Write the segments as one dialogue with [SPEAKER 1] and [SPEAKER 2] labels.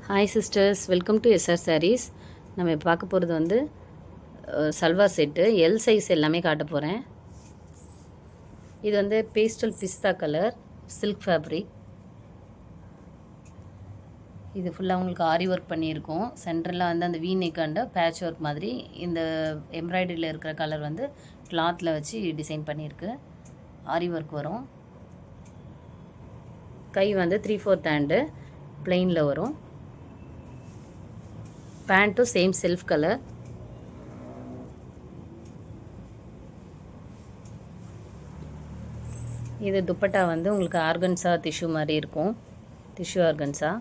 [SPEAKER 1] Hi sisters, welcome to S R sarees. நம்ம இப்போ பார்க்க போகிறது வந்து சல்வார் செட்டு. எல் சைஸ் எல்லாமே காட்ட போகிறேன். இது வந்து பேஸ்டல் பிஸ்தா கலர் சில்க் ஃபேப்ரிக். இது ஃபுல்லாக உங்களுக்கு ஆரி ஒர்க் பண்ணியிருக்கோம். சென்டரில் வந்து அந்த வீ நெக்காண்ட பேட்ச் ஒர்க் மாதிரி இந்த எம்ப்ராய்டரியில் இருக்கிற கலர் வந்து கிளாத்தில் வச்சு டிசைன் பண்ணியிருக்கு. ஆரி ஒர்க் வரும். கை வந்து 3/4 ஹேண்டு பிளெயினில் வரும். பேண்ட்டும் சேம் செல்ஃப் கலர். இது துப்பட்டா வந்து உங்களுக்கு ஆர்கன்ஸா டிஷ்யூ மாதிரி இருக்கும். டிஷ்யூ ஆர்கன்ஸா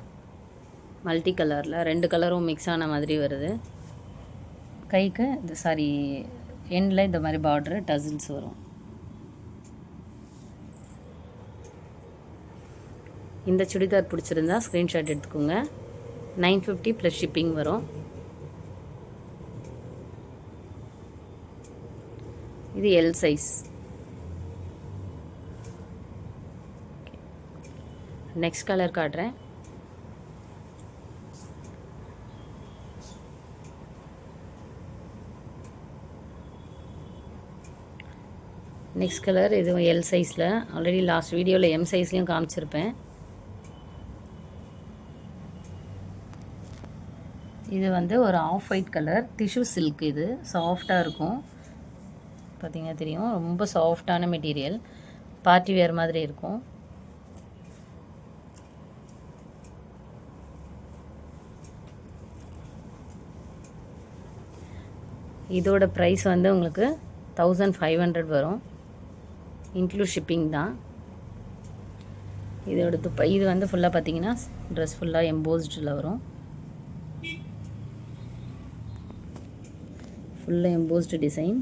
[SPEAKER 1] மல்டி கலரில் 2 கலரும் மிக்ஸ் ஆன மாதிரி வருது. கைக்கு இது எண்டில் இந்த மாதிரி பார்டரு டசில்ஸ் வரும். இந்த சுடிதார் பிடிச்சிருந்தா ஸ்க்ரீன்ஷாட் எடுத்துக்கோங்க. 950 ப்ளஸ் ஷிப்பிங் வரும். இது எல் சைஸ். நெக்ஸ்ட் கலர் காட்டுறேன். நெக்ஸ்ட் கலர் இது எல் சைஸில். ஆல்ரெடி லாஸ்ட் வீடியோவில் எம் சைஸ்லேயும் காமிச்சிருப்பேன். இது வந்து ஒரு off white colour tissue silk. இது சாஃப்டாக இருக்கும். பார்த்திங்கன்னா தெரியும், ரொம்ப சாஃப்டான மெட்டீரியல். பார்ட்டி வேர் மாதிரி இருக்கும். இதோட ப்ரைஸ் வந்து உங்களுக்கு 1500 வரும். இன்க்ளூட் ஷிப்பிங் தான். இதோட இது வந்து ஃபுல்லாக பார்த்தீங்கன்னா ட்ரெஸ் ஃபுல்லாக எம்போஸ்டில் வரும். ஃபுல்லாக எம்போஸ்டு டிசைன்.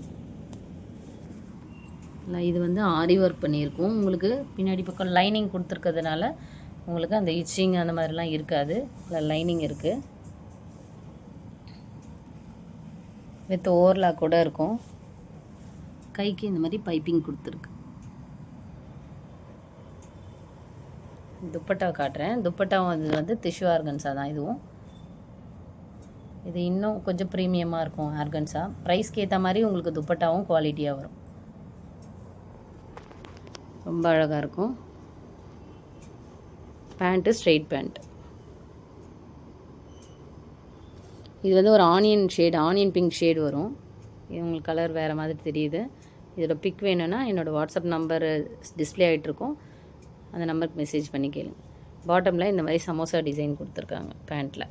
[SPEAKER 1] இது வந்து ஆரி ஒர்க் பண்ணியிருக்கோம். உங்களுக்கு பின்னாடி பக்கம் லைனிங் கொடுத்துருக்கிறதுனால உங்களுக்கு அந்த இச்சிங் அந்த மாதிரிலாம் இருக்காது. லைனிங் இருக்குது. வித் ஓவர்லாக் கூட இருக்கும். கைக்கு இந்த மாதிரி பைப்பிங் கொடுத்துருக்கு. துப்பட்டா காட்டுறேன். துப்பட்டா வந்து டிஷ்யூ ஆர்கன்ஸா தான் இதுவும். இது இன்னும் கொஞ்சம் ப்ரீமியமாக இருக்கும் ஆர்கன்ஸா. ப்ரைஸ்க்கு ஏற்ற மாதிரி உங்களுக்கு துப்பட்டாவும் குவாலிட்டியாக வரும். ரொம்ப அழகாக இருக்கும். Pant straight pant. இது வந்து ஒரு ஆனியன் பிங்க் ஷேடு வரும். இது உங்களுக்கு கலர் வேறு மாதிரி தெரியுது. இதோட பிக் வேணும்னா என்னோடய வாட்ஸ்அப் நம்பர் டிஸ்பிளே ஆகிட்ருக்கும். அந்த நம்பருக்கு மெசேஜ் பண்ணி கேளுங்க. பாட்டமில் இந்த மாதிரி சமோசா டிசைன் கொடுத்துருக்காங்க பேண்ட்டில்.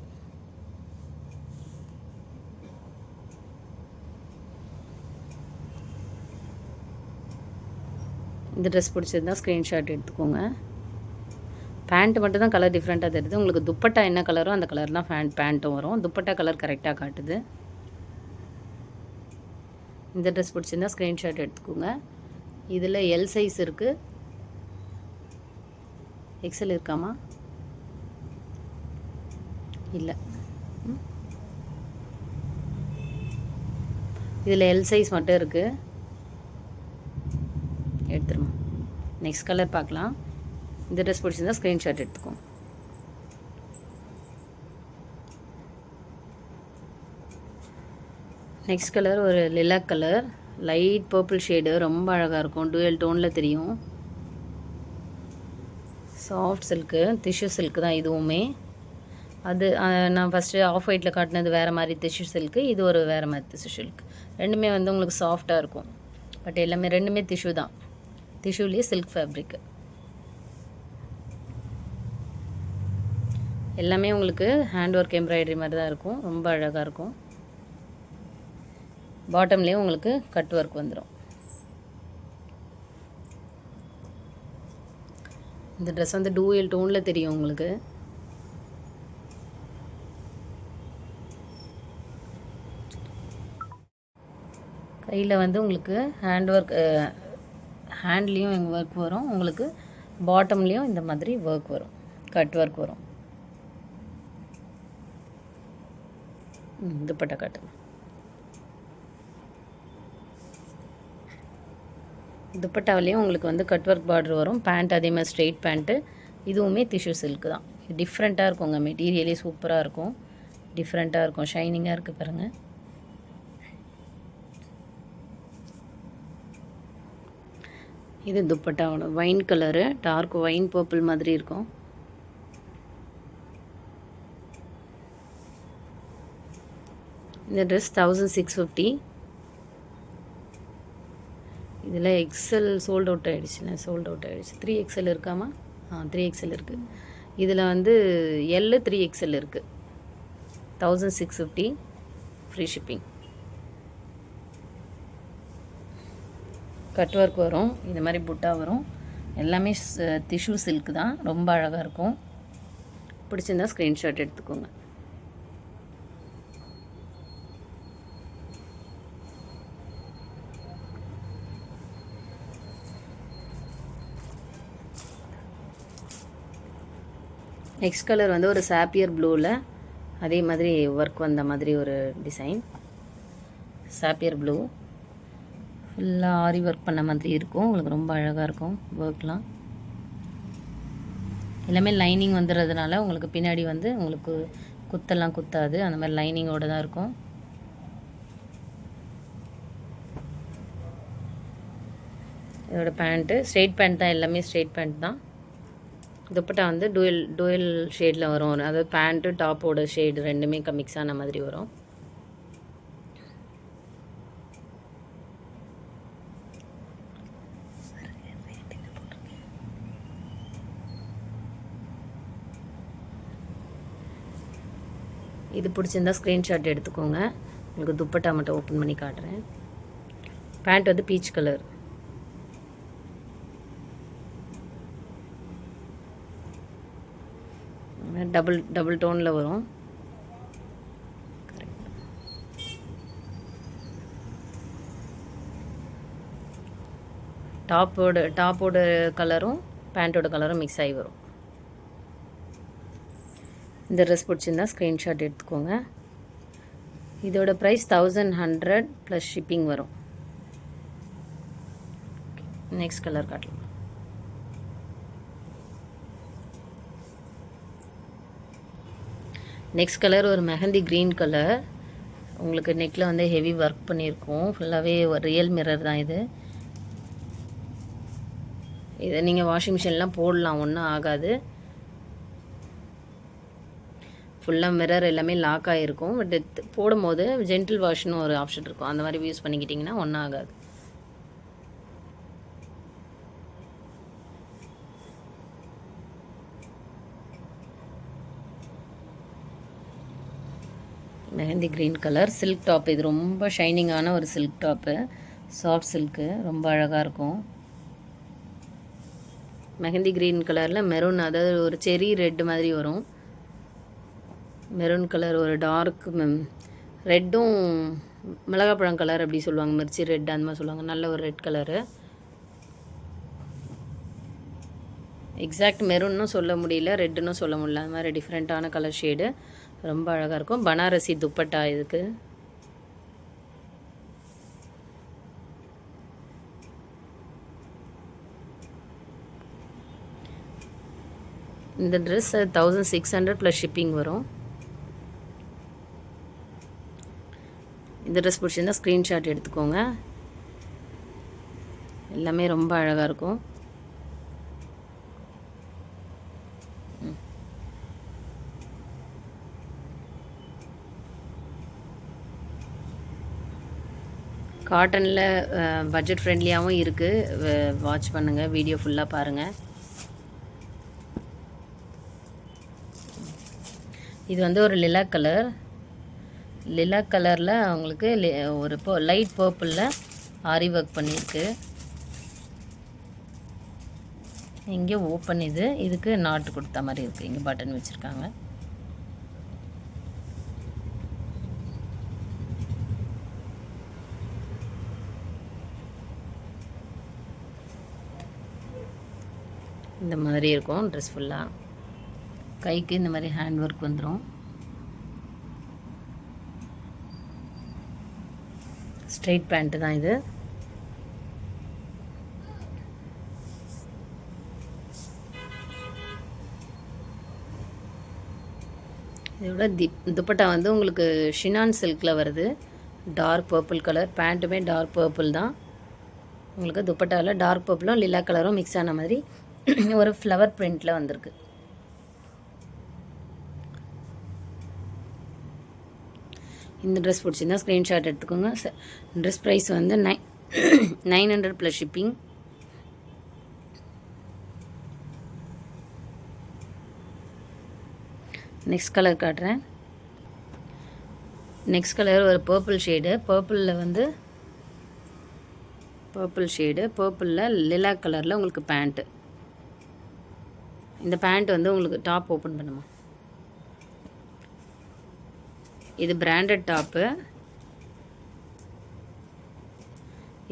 [SPEAKER 1] இந்த ட்ரெஸ் பிடிச்சதுன்னா ஸ்க்ரீன்ஷாட் எடுத்துக்கோங்க. பேண்ட்டு மட்டும் தான் கலர் டிஃப்ரெண்ட்டாக தெரியுது. உங்களுக்கு துப்பட்டா என்ன கலரோ அந்த கலர் தான் பேண்ட்டும் வரும். துப்பட்டா கலர் கரெக்டாக காட்டுது. இந்த ட்ரெஸ் பிடிச்சிருந்தா ஸ்க்ரீன்ஷாட் எடுத்துக்கோங்க. இதில் எல் சைஸ் இருக்குது. எக்ஸல் இருக்காமா? இல்லை. இதில் எல் சைஸ் மட்டும் இருக்குது. எடுத்துருமா. நெக்ஸ்ட் கலர் பார்க்கலாம். இந்த ட்ரெஸ் பிடிச்சிருந்தா ஸ்க்ரீன்ஷாட் எடுத்துக்கோங்க. நெக்ஸ்ட் கலர் ஒரு lilac colour, light purple shade. ரொம்ப அழகாக இருக்கும். டூயல் டோனில் தெரியும். சாஃப்ட் சில்க்கு, டிஷ்யூ சில்க்கு தான் இதுவுமே. அது நான் ஃபஸ்ட்டு ஆஃப் ஒயிட்டில் காட்டினது வேறு மாதிரி டிஷ்யூ சில்க்கு. இது ஒரு வேறு மாதிரி டிஷ்யூ சில்க். ரெண்டுமே வந்து உங்களுக்கு சாஃப்டாக இருக்கும். பட் எல்லாமே ரெண்டுமே டிஷ்யூ தான். டிஷ்யூலேயே சில்க் ஃபேப்ரிக்கு. எல்லாமே உங்களுக்கு ஹேண்ட் ஒர்க் எம்ப்ராய்டரி மாதிரி தான் இருக்கும். ரொம்ப அழகாக இருக்கும். பாட்டம்லேயும் உங்களுக்கு கட் ஒர்க் வந்துடும். இந்த ட்ரெஸ் வந்து டூயல் டோனில் தெரியும் உங்களுக்கு. கையில் வந்து உங்களுக்கு ஹேண்ட்லேயும் ஒர்க் வரும். உங்களுக்கு பாட்டம்லேயும் இந்த மாதிரி ஒர்க் வரும், கட் ஒர்க் வரும். துப்பட்டா காட்டு. துப்பட்டாவிலையும் உங்களுக்கு வந்து கட் ஒர்க் பார்டர் வரும். பேண்ட் அதே மாதிரி ஸ்ட்ரெயிட் பேண்ட்டு. இதுவுமே டிஷ்யூ சில்க்கு தான். டிஃப்ரெண்ட்டாக இருக்குங்க, மெட்டீரியலே சூப்பராக இருக்கும், டிஃப்ரெண்ட்டாக இருக்கும், ஷைனிங்காக இருக்குது பாருங்கள். இது துப்பட்டாவோட wine colour, dark wine purple மாதிரி இருக்கும். இந்த ட்ரெஸ் 1650. இதில் எக்ஸல் சோல்ட் அவுட் ஆகிடுச்சுல, சோல்ட் அவுட் ஆகிடுச்சு. 3XL இருக்காமா? 3XL இருக்குது. இதில் வந்து L 3XL இருக்குது. 1650 ஃப்ரீ ஷிப்பிங். கட் ஒர்க் வரும், இந்த மாதிரி புட்டா வரும். எல்லாமே டிஷ்யூ சில்க் தான், ரொம்ப அழகாக இருக்கும். பிடிச்சிருந்தா ஸ்க்ரீன்ஷாட் எடுத்துக்கோங்க. நெக்ஸ்ட் கலர் வந்து ஒரு சாப்பியர் ப்ளூவில் அதே மாதிரி ஒர்க் வந்த மாதிரி ஒரு டிசைன். சாப்பியர் ப்ளூ ஃபுல்லாக ஆரி ஒர்க் பண்ண மாதிரி இருக்கும். உங்களுக்கு ரொம்ப அழகாக இருக்கும் ஒர்க்லாம். எல்லாமே லைனிங் வந்துடுறதுனால உங்களுக்கு பின்னாடி வந்து உங்களுக்கு குத்தெல்லாம் குத்தாது, அந்த மாதிரி லைனிங்கோடு தான் இருக்கும். இதோட பேண்ட்டு ஸ்ட்ரெயிட் பேண்ட் தான், எல்லாமே ஸ்ட்ரெயிட் பேண்ட் தான். துப்பட்டா வந்து டுவெல் ஷேடில் வரும், அதாவது பேண்ட்டு டாப்போட ஷேடு ரெண்டுமே மிக்ஸ் ஆன மாதிரி வரும். இது பிடிச்சிருந்தா ஸ்க்ரீன்ஷாட் எடுத்துக்கோங்க. உங்களுக்கு துப்பட்டா மட்டும் ஓப்பன் பண்ணி காட்டுறேன். பேண்ட் வந்து பீச் கலர். டபுள் டோனில் வரும். டாப்போட கலரும் பேண்ட்டோட கலரும் மிக்ஸ் ஆகி வரும். இந்த ட்ரெஸ் பிடிச்சிருந்தா ஸ்க்ரீன்ஷாட் எடுத்துக்கோங்க. இதோட ப்ரைஸ் 1100 ப்ளஸ் ஷிப்பிங் வரும். நெக்ஸ்ட் கலர் காட்டலாம். நெக்ஸ்ட் கலர் ஒரு மெஹந்தி க்ரீன் கலர். உங்களுக்கு நெக்கில் வந்து ஹெவி ஒர்க் பண்ணியிருக்கோம், ஃபுல்லாகவே ஒரு ரியல் மிரர் தான் இது. இதை நீங்கள் வாஷிங் மிஷின்லாம் போடலாம், ஒன்றும் ஆகாது. ஃபுல்லாக மிரர் எல்லாமே லாக் ஆகிருக்கும். பட் போடும்போது ஜென்டில் வாஷ்னு ஒரு ஆப்ஷன் இருக்கும், அந்த மாதிரி யூஸ் பண்ணிக்கிட்டிங்கன்னா ஒன்றும் ஆகாது. Mehndi green colour silk top. இது ரொம்ப ஷைனிங்கான ஒரு சில்க் டாப்பு, சாஃப்ட் சில்க்கு, ரொம்ப அழகாக இருக்கும். மெஹந்தி க்ரீன் கலரில் மெரூன், அதாவது ஒரு செரி ரெட் மாதிரி வரும். மெரூன் கலர் ஒரு டார்க் ரெட்டும் மிளகாப்பழம் கலர் அப்படி சொல்லுவாங்க, மிர்ச்சி ரெட் அந்த மாதிரி சொல்லுவாங்க. நல்ல ஒரு ரெட் கலரு. எக்ஸாக்ட் மெரூன்னு சொல்ல முடியல, ரெட்டுன்னு சொல்ல முடியல, அந்த மாதிரி டிஃப்ரெண்ட்டான கலர் ஷேடு, ரொம்ப அழகாக இருக்கும். பனாரசி துப்பட்டா இதுக்கு. இந்த ட்ரெஸ் 1600 ப்ளஸ் ஷிப்பிங் வரும். இந்த ட்ரெஸ் பிடிச்சிருந்தா ஸ்க்ரீன்ஷாட் எடுத்துக்கோங்க. எல்லாமே ரொம்ப அழகாக இருக்கும். காட்டனில் பட்ஜெட் ஃப்ரெண்ட்லியாகவும் இருக்குது. வாட்ச் பண்ணுங்கள், வீடியோ ஃபுல்லாக பாருங்கள். இது வந்து ஒரு லிலாக் கலர். லிலாக் கலரில் அவங்களுக்கு ஒரு லைட் பர்பிளில் ஆரி ஒர்க் பண்ணியிருக்கு. இங்கே ஓப்பன், இதுக்கு நாட்டு கொடுத்த மாதிரி இருக்குது. இங்கே பட்டன் வச்சுருக்காங்க. இந்த மாதிரி இருக்கும் ட்ரெஸ் ஃபுல்லாக. கைக்கு இந்த மாதிரி ஹேண்ட் ஒர்க் வந்துடும். ஸ்ட்ரெயிட் பேண்ட்டு தான் இது. இதோட துப்பட்டா வந்து உங்களுக்கு ஷினான் சில்கில் வருது. Dark purple colour. பேண்ட்டுமே டார்க் பர்பிள் தான். உங்களுக்கு துப்பட்டாவில் டார்க் பர்பிளும் லிலா கலரும் மிக்ஸ் ஆன மாதிரி ஒரு ஃப்ளவர் பிரிண்டில் வந்திருக்கு. இந்த ட்ரெஸ் பிடிச்சிருந்தா ஸ்க்ரீன்ஷாட் எடுத்துக்கோங்க. ட்ரெஸ் ப்ரைஸ் வந்து 900 + ஷிப்பிங். நெக்ஸ்ட் கலர் காட்டுறேன். நெக்ஸ்ட் கலர் ஒரு பர்பிள் ஷேடு. பர்பிளில் வந்து பர்பிளில் லிலா கலரில் உங்களுக்கு பேண்ட்டு. இந்த பேண்ட் வந்து உங்களுக்கு டாப் ஓப்பன் பண்ணுமா. இது பிராண்டட் டாப்பு.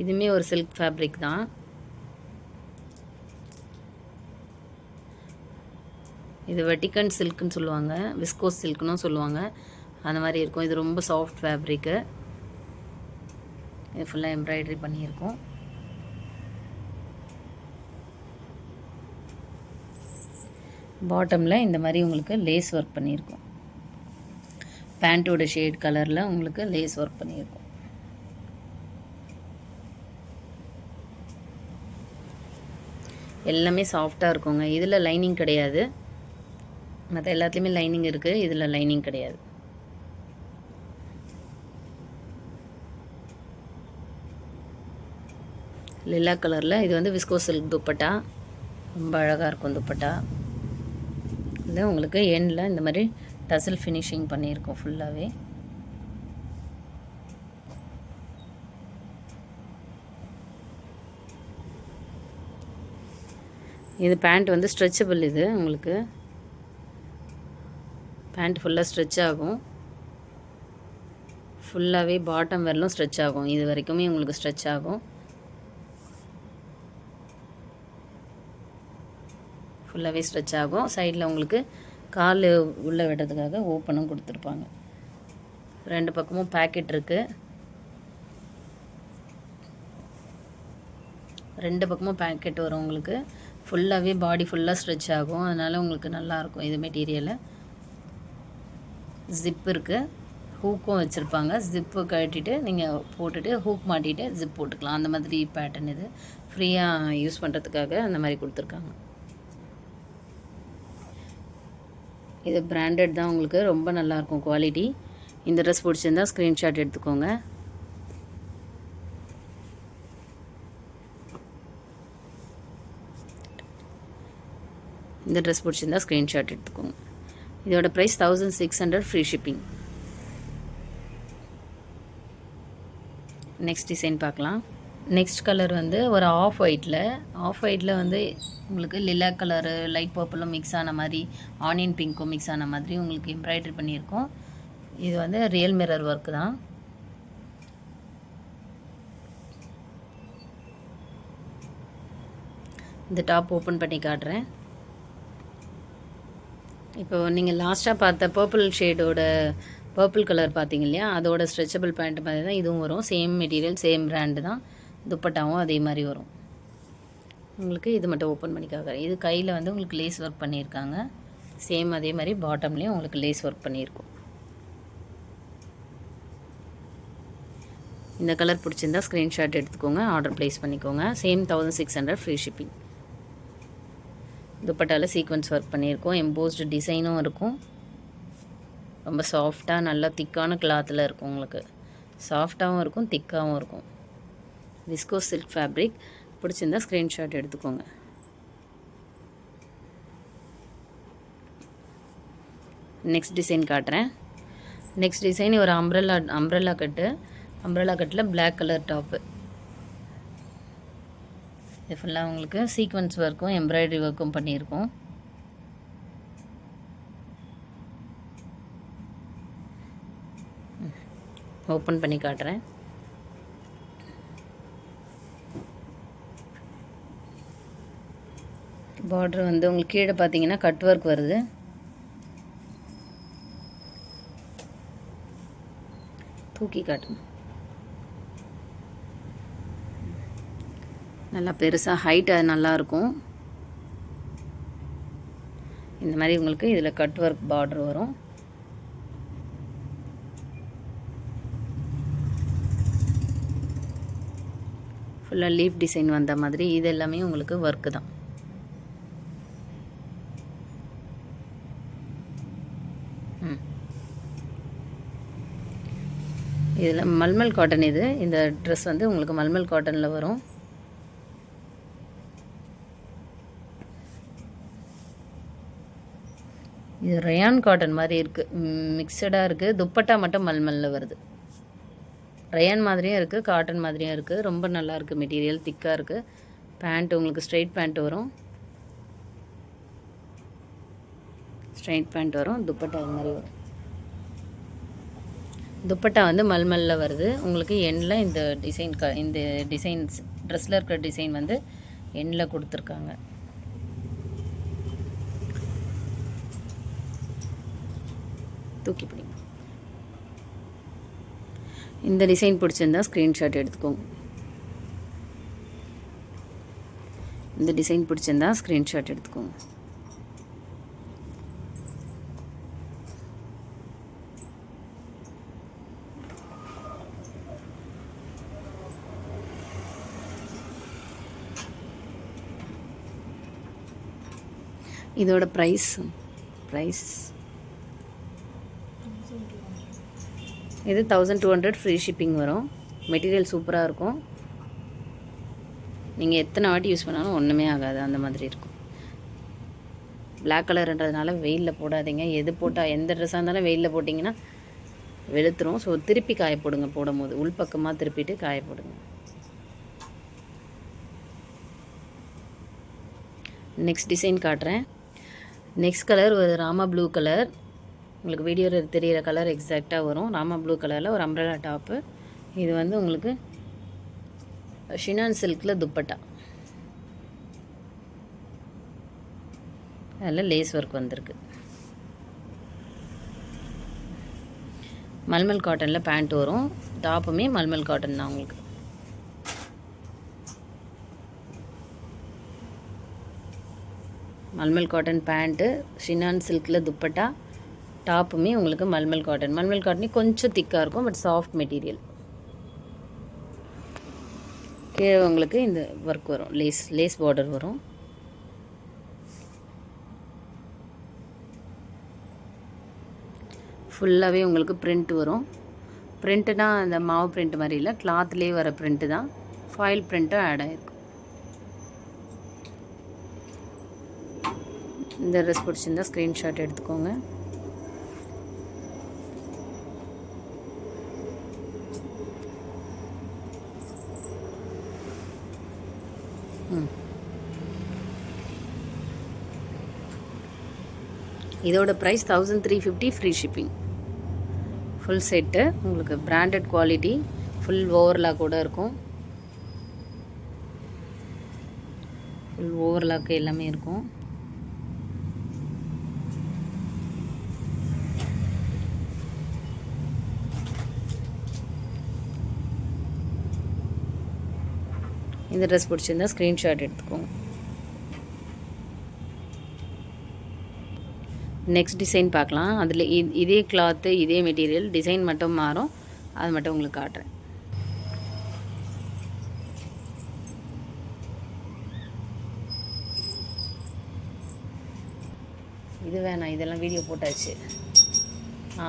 [SPEAKER 1] இதுவுமே ஒரு சில்க் ஃபேப்ரிக் தான். இது வெட்டிகன் சில்க்குன்னு சொல்லுவாங்க, விஸ்கோஸ் சில்க்குன்னு சொல்லுவாங்க. அந்த மாதிரி இருக்கும். இது ரொம்ப சாஃப்ட் ஃபேப்ரிக்கு. இது ஃபுல்லாக எம்ப்ராய்டரி பண்ணியிருக்கோம். பாட்டமில் இந்த மாதிரி உங்களுக்கு லேஸ் ஒர்க் பண்ணியிருக்கோம். பேண்ட்டோட ஷேட் கலரில் உங்களுக்கு லேஸ் ஒர்க் பண்ணியிருக்கோம். எல்லாமே சாஃப்டாக இருக்குங்க. இதில் லைனிங் கிடையாது. மற்ற எல்லாத்துலேயுமே லைனிங் இருக்குது. இதில் லைனிங் கிடையாது. லிலா கலரில் இது வந்து விஸ்கோ சில்க் துப்பட்டா. ரொம்ப அழகாக இருக்கும் துப்பட்டா. இது உங்களுக்கு எண்டில் இந்த மாதிரி டசல் ஃபினிஷிங் பண்ணியிருக்கோம் ஃபுல்லாகவே. இது பேண்ட் வந்து ஸ்ட்ரெச்சபிள். இது உங்களுக்கு பேண்ட் ஃபுல்லாக ஸ்ட்ரெச் ஆகும். ஃபுல்லாகவே பாட்டம் வரலும் ஸ்ட்ரெச் ஆகும். இது வரைக்குமே உங்களுக்கு ஸ்ட்ரெச் ஆகும். ஃபுல்லாகவே ஸ்ட்ரெச் ஆகும். சைடில் உங்களுக்கு கால் உள்ளே விடுறதுக்காக ஓப்பனும் கொடுத்துருப்பாங்க. ரெண்டு பக்கமும் பேக்கெட் இருக்குது. ரெண்டு பக்கமும் பேக்கெட் வரும் உங்களுக்கு. ஃபுல்லாகவே பாடி ஃபுல்லாக ஸ்ட்ரெச் ஆகும். அதனால் உங்களுக்கு நல்லாயிருக்கும். இது மெட்டீரியலு ஜிப் இருக்குது. ஹூக்கும் வச்சுருப்பாங்க. ஜிப்பு கழட்டிட்டு நீங்கள் போட்டுட்டு ஹூக் மாட்டிட்டு ஜிப் போட்டுக்கலாம். அந்த மாதிரி பேட்டர்ன். இது ஃப்ரீயாக யூஸ் பண்ணுறதுக்காக அந்த மாதிரி கொடுத்துருக்காங்க. இது பிராண்டட் தான். உங்களுக்கு ரொம்ப நல்லாயிருக்கும் குவாலிட்டி. இந்த ட்ரெஸ் பிடிச்சிருந்தா ஸ்க்ரீன்ஷாட் எடுத்துக்கோங்க. இந்த ட்ரெஸ் பிடிச்சிருந்தா ஸ்க்ரீன்ஷாட் எடுத்துக்கோங்க. இதோட price 1600 free shipping. Next design பார்க்கலாம். நெக்ஸ்ட் கலர் வந்து ஒரு ஆஃப் ஒயிட்டில் வந்து உங்களுக்கு லிலா கலரு லைட் பர்பிளும் மிக்ஸ் ஆன மாதிரி, ஆனியன் பிங்க்கும் மிக்ஸ் ஆன மாதிரி உங்களுக்கு எம்ப்ராய்டரி பண்ணியிருக்கோம். இது வந்து ரியல் மிரர் ஒர்க் தான். இந்த டாப் ஓப்பன் பண்ணி காட்டுறேன். இப்போ நீங்கள் லாஸ்ட்டாக பார்த்த பர்பிள் கலர் பார்த்தீங்க இல்லையா, அதோட ஸ்ட்ரெச்சபிள் பேண்ட் மாதிரி தான் இதுவும் வரும். சேம் மெட்டீரியல், சேம் பிராண்டு தான். துப்பட்டாவும் அதே மாதிரி வரும். உங்களுக்கு இது மட்டும் ஓப்பன் பண்ணி காட்டுறேன். இது கையில் வந்து உங்களுக்கு லேஸ் ஒர்க் பண்ணியிருக்காங்க. சேம் அதே மாதிரி பாட்டம்லேயும் உங்களுக்கு லேஸ் ஒர்க் பண்ணியிருக்கும். இந்த கலர் பிடிச்சிருந்தா ஸ்க்ரீன்ஷாட் எடுத்துக்கோங்க. ஆர்டர் ப்ளேஸ் பண்ணிக்கோங்க. Same 1600 free shipping. துப்பட்டாவில் சீக்வன்ஸ் ஒர்க் பண்ணியிருக்கோம். எம்போஸ்டு டிசைனும் இருக்கும். ரொம்ப சாஃப்டாக நல்லா திக்கான கிளாத்தில் இருக்கும். உங்களுக்கு சாஃப்டாகவும் இருக்கும், திக்காகவும் இருக்கும். Visko silk fabric. பிடிச்சிருந்தா ஸ்க்ரீன்ஷாட் எடுத்துக்கோங்க. நெக்ஸ்ட் டிசைன் காட்டுறேன். நெக்ஸ்ட் டிசைன் ஒரு அம்ப்ரெல்லா கட்டில் பிளாக் கலர் டாப்பு. இது ஃபுல்லாக உங்களுக்கு சீக்வன்ஸ் ஒர்க்கும் எம்ப்ராய்டரி ஒர்க்கும் பண்ணியிருக்கோம். ஓப்பன் பண்ணி காட்டுறேன். பார்டர் வந்து உங்களுக்கு கீழே பார்த்தீங்கன்னா கட் ஒர்க் வருது. தூக்கி காட்டுங்க. நல்லா பெருசாக ஹைட் நல்லாயிருக்கும். இந்த மாதிரி உங்களுக்கு இதில் கட் ஒர்க் பார்டர் வரும். ஃபுல்லாக லீஃப் டிசைன் வந்த மாதிரி இது எல்லாமே உங்களுக்கு ஒர்க்கு தான். இதில் மல்மல் காட்டன் இது. இந்த ட்ரெஸ் வந்து உங்களுக்கு மல்மல் காட்டனில் வரும். இது ரயான் காட்டன் மாதிரி இருக்குது, மிக்சடாக இருக்குது. துப்பட்டா மட்டும் மல்மலில் வருது. ரயான் மாதிரியும் இருக்குது, காட்டன் மாதிரியும் இருக்குது. ரொம்ப நல்லாயிருக்கு, மெட்டீரியல் திக்காக இருக்குது. பேண்ட் உங்களுக்கு ஸ்ட்ரைட் பேண்ட் வரும். ஸ்ட்ரைட் பேண்ட் வரும். துப்பட்டா இது மாதிரி வரும். துப்பட்டா வந்து மல்மலில் வருது. உங்களுக்கு எண்ணில் இந்த டிசைன் இந்த டிசைன்ஸ் ட்ரெஸ்ஸில் இருக்கிற டிசைன் வந்து எண்ணில் கொடுத்துருக்காங்க. தூக்கி பிடிங்க. இந்த டிசைன் பிடிச்சிருந்தா ஸ்க்ரீன்ஷாட் எடுத்துக்கோங்க. இந்த டிசைன் பிடிச்சிருந்தா ஸ்க்ரீன்ஷாட் எடுத்துக்கோங்க. இதோட ப்ரைஸ் இது 1200 ஃப்ரீ ஷிப்பிங் வரும். மெட்டீரியல் சூப்பராக இருக்கும். நீங்கள் எத்தனை வாட்டி யூஸ் பண்ணாலும் ஒன்றுமே ஆகாது, அந்த மாதிரி இருக்கும். பிளாக் கலர்ன்றதுனால வெயிலில் போடாதீங்க. எது போட்டால் எந்த ட்ரெஸ்ஸாக இருந்தாலும் வெயிலில் போட்டிங்கன்னா வெளுத்துரும். ஸோ திருப்பி காய போடுங்க. போடும்போது உள்பக்கமாக திருப்பிட்டு காய போடுங்க. நெக்ஸ்ட் டிசைன் காட்டுறேன். நெக்ஸ்ட் கலர் ஒரு ராமா ப்ளூ கலர். உங்களுக்கு வீடியோவில் தெரிகிற கலர் எக்ஸாக்டாக வரும். ராமா ப்ளூ கலரில் ஒரு அம்ப்ரெல்லா டாப்பு. இது வந்து உங்களுக்கு ஷினான் சில்கில் துப்பட்டா. அதில் லேஸ் ஒர்க் வந்திருக்கு. மல்மல் காட்டனில் பேண்ட் வரும். டாப்புமே மல்மல் காட்டன் தான் உங்களுக்கு. மல்மல் காட்டன் பேண்ட்டு, ஷினான் சில்கில் துப்பட்டா, டாப்புமே உங்களுக்கு மல்மல் காட்டன். மல்மல் காட்டனே கொஞ்சம் திக்காக இருக்கும், பட் சாஃப்ட் மெட்டீரியல். கீழே உங்களுக்கு இந்த ஒர்க் வரும், லேஸ் பார்டர் வரும். ஃபுல்லாகவே உங்களுக்கு பிரிண்ட் வரும். பிரிண்ட்டுனா அந்த மாவு பிரிண்ட் மாதிரி இல்லை, கிளாத்லேயே வர பிரிண்ட்டு தான். ஃபாயில் பிரிண்ட்டும் ஆட் ஆகிருக்கும். இந்த ட்ரெஸ் பிடிச்சிருந்தா ஸ்க்ரீன்ஷாட் எடுத்துக்கோங்க. இதோட price 1350 free shipping. Full set உங்களுக்கு பிராண்டட் குவாலிட்டி, ஃபுல் ஓவர்லாக் கூட இருக்கும். ஃபுல் ஓவர்லாக் எல்லாமே இருக்கும். இந்த ட்ரெஸ் பிடிச்சிருந்தா ஸ்க்ரீன்ஷாட் எடுத்துக்கோங்க. நெக்ஸ்ட் டிசைன் பார்க்கலாம். அதில் இதே கிளாத்து, இதே மெட்டீரியல், டிசைன் மட்டும் மாறும். அது மட்டும் உங்களுக்கு காட்டுறேன். இது வேணாம், இதெல்லாம் வீடியோ போட்டாச்சு.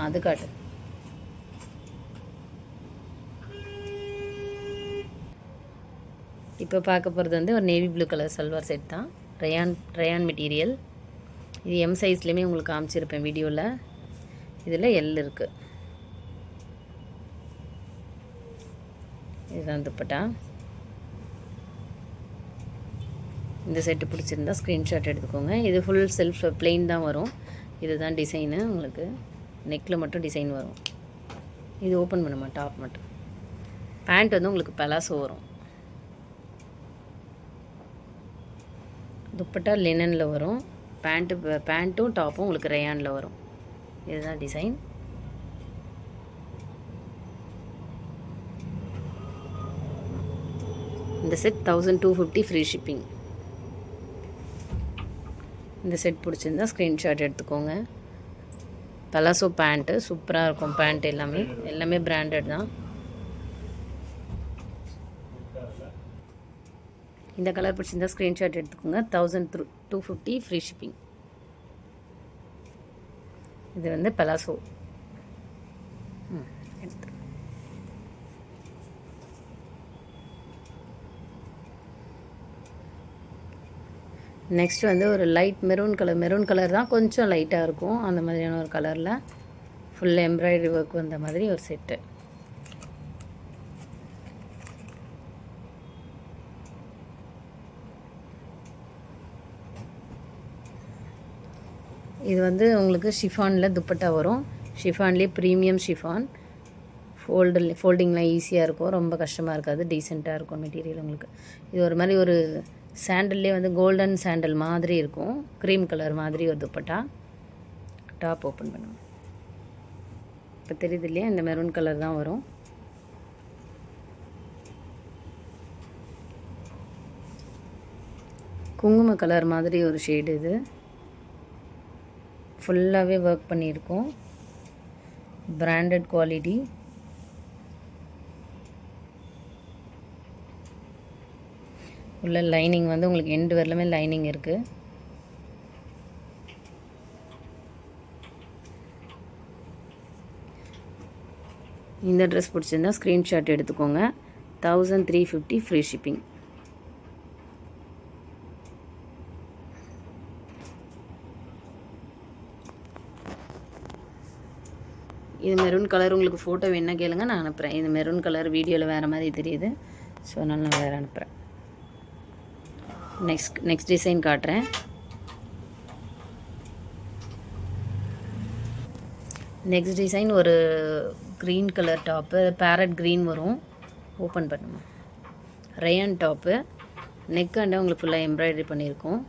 [SPEAKER 1] அது காட்டு. இப்போ பார்க்க போகிறது வந்து ஒரு navy blue colour salwar set தான். Rayon material. இது எம் சைஸ்லேயுமே உங்களுக்கு காமிச்சிருப்பேன் வீடியோவில். இதில் எல் இருக்குது. இதுதான் துப்பட்டா. இந்த செட்டு பிடிச்சிருந்தா ஸ்க்ரீன்ஷாட் எடுத்துக்கோங்க. இது ஃபுல் செல்ஃப் பிளெயின் தான் வரும். இதுதான் டிசைனு. உங்களுக்கு நெக்கில் மட்டும் டிசைன் வரும். இது ஓப்பன் பண்ணுமா, டாப் மட்டும். பேண்ட் வந்து உங்களுக்கு பலாசோ வரும். துப்பட்டா லினனில் வரும். பேண்ட்டும் டாப்பும் உங்களுக்கு ரயானில் வரும். இதுதான் டிசைன். இந்த செட் 1250 ஃப்ரீ ஷிப்பிங். இந்த செட் பிடிச்சிருந்தா ஸ்க்ரீன்ஷாட் எடுத்துக்கோங்க. பலாசோ பேண்ட்டு சூப்பராக இருக்கும். பேண்ட் எல்லாமே பிராண்டட் தான். இந்த கலர் பிடிச்சிருந்தா ஸ்க்ரீன்ஷாட் எடுத்துக்கோங்க. 1250 ஃப்ரீ ஷிப்பிங். இது வந்து பலாசோ. எடுத்து நெக்ஸ்ட் வந்து ஒரு லைட் மெரூன் கலர் தான், கொஞ்சம் லைட்டாக இருக்கும். அந்த மாதிரியான ஒரு கலரில் ஃபுல் எம்ப்ராய்டரி ஒர்க் வந்த மாதிரி ஒரு செட்டு. இது வந்து உங்களுக்கு ஷிஃபானில் துப்பட்டா வரும். ஷிஃபான்லேயே ப்ரீமியம் ஷிஃபான். ஃபோல்டிங்லாம் ஈஸியாக இருக்கும், ரொம்ப கஷ்டமாக இருக்காது, டீசெண்டாக இருக்கும் மெட்டீரியல் உங்களுக்கு. இது ஒரு மாதிரி ஒரு சாண்டல்லே வந்து கோல்டன் சாண்டல் மாதிரி இருக்கும், க்ரீம் கலர் மாதிரி ஒரு துப்பட்டா. டாப் ஓப்பன் பண்ணுவோம். இப்போ தெரியுது இல்லையா, இந்த மெரூன் கலர் தான் வரும். குங்கும கலர் மாதிரி ஒரு ஷேடு. இது ஃபுல்லாகவே ஒர்க் பண்ணியிருக்கோம், பிராண்டட் குவாலிட்டி. உள்ள லைனிங் வந்து உங்களுக்கு எண்டு வரலுமே லைனிங் இருக்குது. இந்த ட்ரெஸ் பிடிச்சிருந்தா ஸ்க்ரீன்ஷாட் எடுத்துக்கோங்க. 1350 ஃப்ரீ ஷிப்பிங். இது மெரூன் கலர். உங்களுக்கு ஃபோட்டோ வேணா கேளுங்க, நான் அனுப்புகிறேன். இது மெரூன் கலர் வீடியோவில் வேறு மாதிரி தெரியுது, ஸோ அதனால் நான் வேறு அனுப்புகிறேன். நெக்ஸ்ட் டிசைன் காட்டுறேன். நெக்ஸ்ட் டிசைன் ஒரு green colour top, farad green வரும். ஓப்பன் பண்ணுமா, ரயான் டாப்பு. நெக் அண்டை உங்களுக்கு ஃபுல்லாக எம்ப்ராய்டரி பண்ணியிருக்கோம்.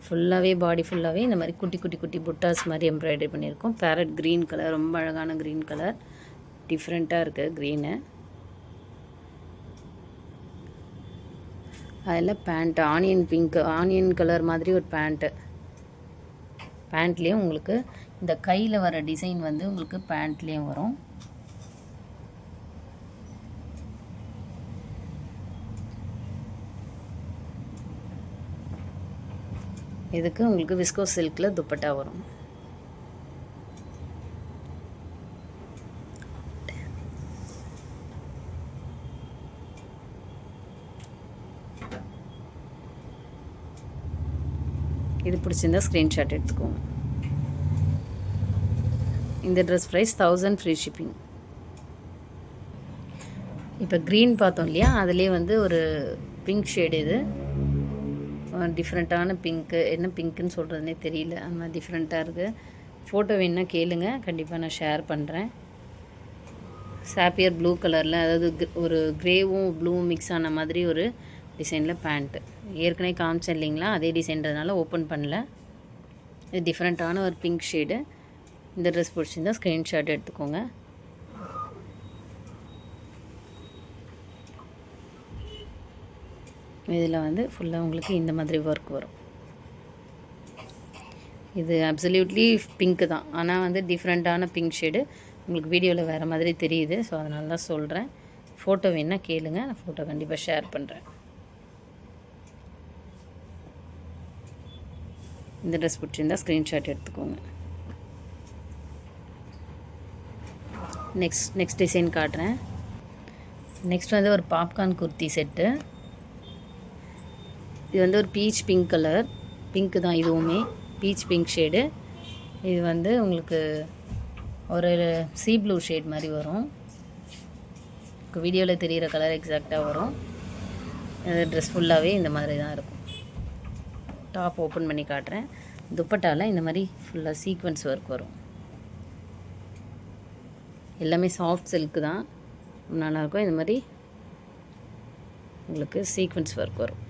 [SPEAKER 1] ஃபுல்லாகவே பாடி ஃபுல்லாகவே இந்த மாதிரி குட்டி குட்டி குட்டி புட்டாஸ் மாதிரி எம்ப்ராய்டரி பண்ணியிருக்கோம். பேரட் க்ரீன் கலர், ரொம்ப அழகான க்ரீன் கலர், டிஃப்ரெண்ட்டாக இருக்குது க்ரீனு. அதில் பேண்ட்டு ஆனியன் கலர் மாதிரி ஒரு பேண்ட்லேயும் உங்களுக்கு இந்த கையில் வர டிசைன் வந்து உங்களுக்கு பேண்ட்லேயும் வரும். இதுக்கு உங்களுக்கு விஸ்கோஸ் சில்கில் துப்பட்டா வரும். இது பிடிச்சிருந்தா ஸ்க்ரீன்ஷாட் எடுத்துக்கோங்க. இந்த ட்ரெஸ் ப்ரைஸ் 1000 ஃப்ரீ ஷிப்பிங். இப்போ க்ரீன் பார்த்தோம் இல்லையா, அதுலேயே வந்து ஒரு பிங்க் ஷேடு. இது டிஃப்ரெண்ட்டான பிங்க்கு, என்ன பிங்க்குன்னு சொல்கிறதுனே தெரியல, அந்த மாதிரி டிஃப்ரெண்ட்டாக இருக்குது. ஃபோட்டோ வேணுன்னா கேளுங்க, கண்டிப்பாக நான் ஷேர் பண்ணுறேன். சாப்பியர் ப்ளூ கலரில், அதாவது ஒரு க்ரேவும் ப்ளூவும் மிக்ஸ் ஆன மாதிரி ஒரு டிசைனில் பேண்ட்டு. ஏற்கனவே காமிச்சேன் இல்லைங்களா, அதே டிசைன்றதுனால ஓப்பன் பண்ணல. இது டிஃப்ரெண்ட்டான ஒரு பிங்க் ஷேடு. இந்த ட்ரெஸ் பிடிச்சிருந்தா ஸ்க்ரீன்ஷாட் எடுத்துக்கோங்க. இதில் வந்து ஃபுல்லாக உங்களுக்கு இந்த மாதிரி ஒர்க் வரும். இது அப்சல்யூட்லி பிங்க்கு தான், ஆனால் வந்து டிஃப்ரெண்ட்டான பிங்க் ஷேடு. உங்களுக்கு வீடியோவில் வேறு மாதிரி தெரியுது, ஸோ அதனால தான் சொல்கிறேன். ஃபோட்டோ வேணால் கேளுங்க, நான் ஃபோட்டோ கண்டிப்பாக ஷேர் பண்ணுறேன். இந்த ட்ரெஸ் பிடிச்சிருந்தா ஸ்க்ரீன்ஷாட் எடுத்துக்கோங்க. நெக்ஸ்ட் டிசைன் காட்டுறேன். நெக்ஸ்ட் வந்து ஒரு பாப்கார்ன் குர்த்தி செட்டு. இது வந்து ஒரு பீச் பிங்க் கலர், பிங்க்கு தான் இதுவுமே, பீச் பிங்க் ஷேடு. இது வந்து உங்களுக்கு ஒரு சீ ப்ளூ ஷேட் மாதிரி வரும். வீடியோவில் தெரிகிற கலர் எக்ஸாக்டாக வரும். ட்ரெஸ் ஃபுல்லாகவே இந்த மாதிரி தான் இருக்கும். டாப் ஓப்பன் பண்ணி காட்டுறேன். துப்பட்டாவில் இந்த மாதிரி ஃபுல்லாக சீக்வன்ஸ் ஒர்க் வரும். எல்லாமே சாஃப்ட் சில்க்கு தான், நல்லாயிருக்கும். இந்த மாதிரி உங்களுக்கு சீக்வன்ஸ் ஒர்க் வரும்.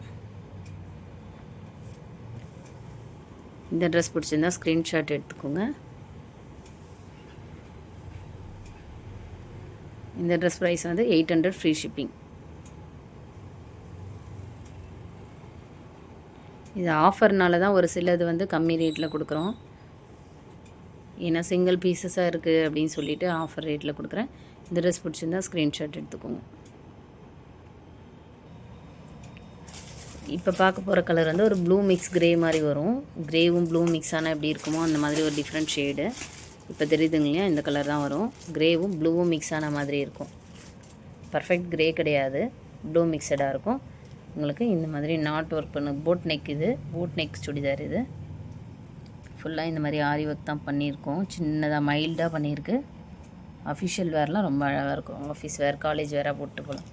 [SPEAKER 1] இந்த ட்ரெஸ் பிடிச்சிருந்தா ஸ்க்ரீன்ஷாட் எடுத்துக்கோங்க. இந்த ட்ரெஸ் ப்ரைஸ் வந்து 800 ஃப்ரீ ஷிப்பிங். இது ஆஃபர்னால தான் ஒரு சிலது வந்து கம்மி ரேட்டில் கொடுக்குறோம். ஏன்னா சிங்கிள் பீசஸாக இருக்குது அப்படின்னு சொல்லிவிட்டு ஆஃபர் ரேட்டில் கொடுக்குறேன். இந்த ட்ரெஸ் பிடிச்சிருந்தா ஸ்க்ரீன்ஷாட் எடுத்துக்கோங்க. இப்போ பார்க்க போகிற கலர் வந்து ஒரு ப்ளூ மிக்ஸ் கிரே மாதிரி வரும். கிரேவும் ப்ளூ மிக்ஸ் ஆனால் எப்படி இருக்குமோ அந்த மாதிரி ஒரு டிஃப்ரெண்ட் ஷேடு. இப்போ தெரியுதுங்க இல்லையா, இந்த கலர் தான் வரும். கிரேவும் ப்ளூவும் மிக்ஸ் ஆன மாதிரி இருக்கும். பர்ஃபெக்ட் கிரே கிடையாது, ப்ளூ மிக்சடாக இருக்கும். உங்களுக்கு இந்த மாதிரி நாட் ஒர்க் பண்ண போட் நெக், இது போட் நெக் சுடிதார். இது ஃபுல்லாக இந்த மாதிரி ஆரி ஒர்க் தான் பண்ணியிருக்கோம். சின்னதாக மைல்டாக பண்ணியிருக்கு. அஃபிஷியல் வேர்லாம் ரொம்ப அழகாக இருக்கும். ஆஃபீஸ் வேர், காலேஜ் வேராக போட்டு போகலாம்.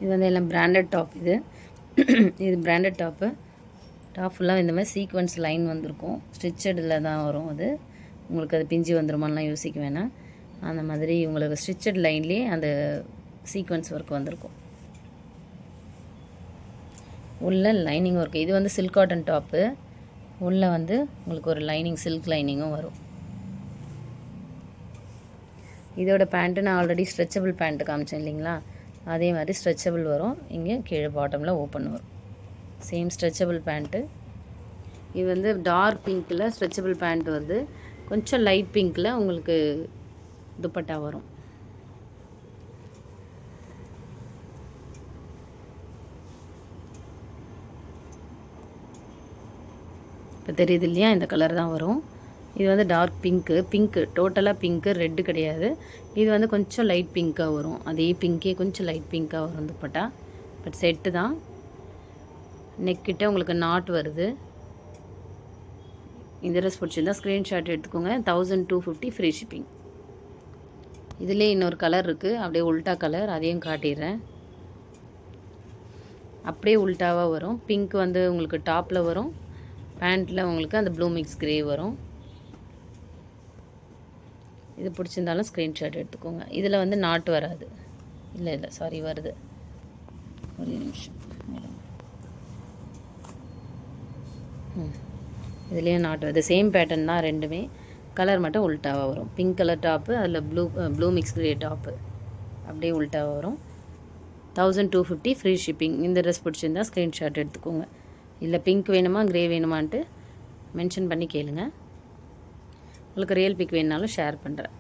[SPEAKER 1] இது வந்து எல்லாம் பிராண்டட் டாப். இது பிராண்டட் டாப்பு. டாப் ஃபுல்லாக இந்த மாதிரி சீக்வன்ஸ் லைன் வந்திருக்கும். ஸ்டிச்சடில் தான் வரும். அது உங்களுக்கு அது பிஞ்சு வந்துருமான்லாம் யோசிக்க வேணாம். அந்த மாதிரி உங்களுக்கு ஸ்டிச்சட் லைன்லேயே அந்த சீக்வன்ஸ் ஒர்க் வந்திருக்கும். உள்ள லைனிங் ஒர்க். இது வந்து சில்க் காட்டன் டாப்பு. உள்ளே வந்து உங்களுக்கு ஒரு லைனிங், சில்க் லைனிங்கும் வரும். இதோட பேண்ட்டு நான் ஆல்ரெடி ஸ்ட்ரெச்சபிள் பேண்ட்டு காமிச்சேன் இல்லைங்களா, அதே மாதிரி ஸ்ட்ரெச்சபிள் வரும். இங்கே கீழே பாட்டமில் ஓப்பன் வரும். Same stretchable pant. இது வந்து டார்க் பிங்க்கில் ஸ்ட்ரெச்சபிள் பேண்ட் வருது. கொஞ்சம் லைட் பிங்க்கில் உங்களுக்கு துப்பட்டா வரும். இப்போ தெரியுது இல்லையா, இந்த கலர் தான் வரும். இது வந்து டார்க் பிங்க்கு டோட்டலாக பிங்க்கு, ரெட்டு கிடையாது. இது வந்து கொஞ்சம் லைட் பிங்க்காக வரும். அதே பிங்கே கொஞ்சம் லைட் பிங்க்காக வரும் துப்பட்டா. பட் செட்டு தான். நெக்கிட்ட உங்களுக்கு நாட் வருது. இந்த ட்ரெஸ் பிடிச்சிருந்தா ஸ்க்ரீன்ஷாட் எடுத்துக்கோங்க. 1250 ஃப்ரீ ஷிப்பிங். இதுலேயே இன்னொரு கலர் இருக்குது, அப்படியே உல்ட்டா கலர், அதையும் காட்டிடுறேன். அப்படியே உல்ட்டாவாக வரும். பிங்க் வந்து உங்களுக்கு டாப்பில் வரும், பேண்ட்டில் உங்களுக்கு அந்த ப்ளூ மிக்ஸ் கிரே வரும். இது பிடிச்சிருந்தாலும் ஸ்க்ரீன்ஷாட் எடுத்துக்கோங்க. இதில் வந்து நாட் வராது. இல்லை சாரி, வருது. ஒரு நிமிஷம். இதுலேயும் நாட் வருது. சேம் பேட்டர்ன் தான் ரெண்டுமே. கலர் மட்டும் உல்ட்டாவாக வரும். பிங்க் கலர் டாப்பு, அதில் ப்ளூ மிக்ஸ் கிரே டாப்பு, அப்படியே உல்ட்டாவாக வரும். 1250 ஃப்ரீ ஷிப்பிங். இந்த ட்ரெஸ் பிடிச்சிருந்தா ஸ்க்ரீன்ஷாட் எடுத்துக்கோங்க. இல்லை பிங்க் வேணுமா கிரே வேணுமான்ட்டு மென்ஷன் பண்ணி கேளுங்க. உங்களுக்கு ரியல் பிக் வேணுனாலும் ஷேர் பண்ணுறேன்.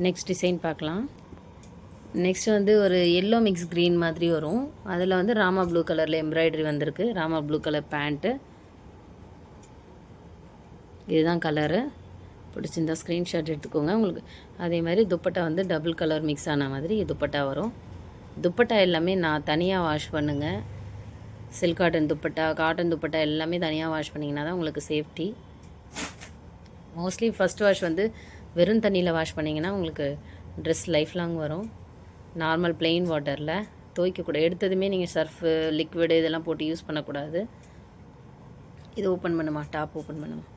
[SPEAKER 1] நெக்ஸ்ட் டிசைன் பார்க்கலாம். நெக்ஸ்ட் வந்து ஒரு எல்லோ மிக்ஸ் க்ரீன் மாதிரி வரும். அதில் வந்து ராமா ப்ளூ கலரில் எம்ப்ராய்டரி வந்திருக்கு. Rama blue colour pant. இதுதான் கலரு. பிடிச்சிருந்தா ஸ்க்ரீன்ஷாட் எடுத்துக்கோங்க. உங்களுக்கு அதே மாதிரி துப்பட்டா வந்து டபுள் கலர் மிக்ஸ் ஆன மாதிரி துப்பட்டா வரும். துப்பட்டா எல்லாமே நான் தனியாக வாஷ் பண்ணுங்கள். Silk cotton dupatta, cotton dupatta எல்லாமே தனியாக வாஷ் பண்ணிங்கன்னா தான் உங்களுக்கு சேஃப்டி. மோஸ்ட்லி ஃபஸ்ட் வாஷ் வந்து வெறும் தண்ணியில் வாஷ் பண்ணிங்கன்னா உங்களுக்கு ட்ரெஸ் லைஃப் லாங் வரும். நார்மல் ப்ளெயின் வாட்டரில் துவைக்கக்கூடாது. எடுத்ததுமே நீங்கள் சர்ஃபு, லிக்விடு இதெல்லாம் போட்டு யூஸ் பண்ணக்கூடாது. இது ஓப்பன் பண்ணுமா, டாப் ஓப்பன் பண்ணுமா.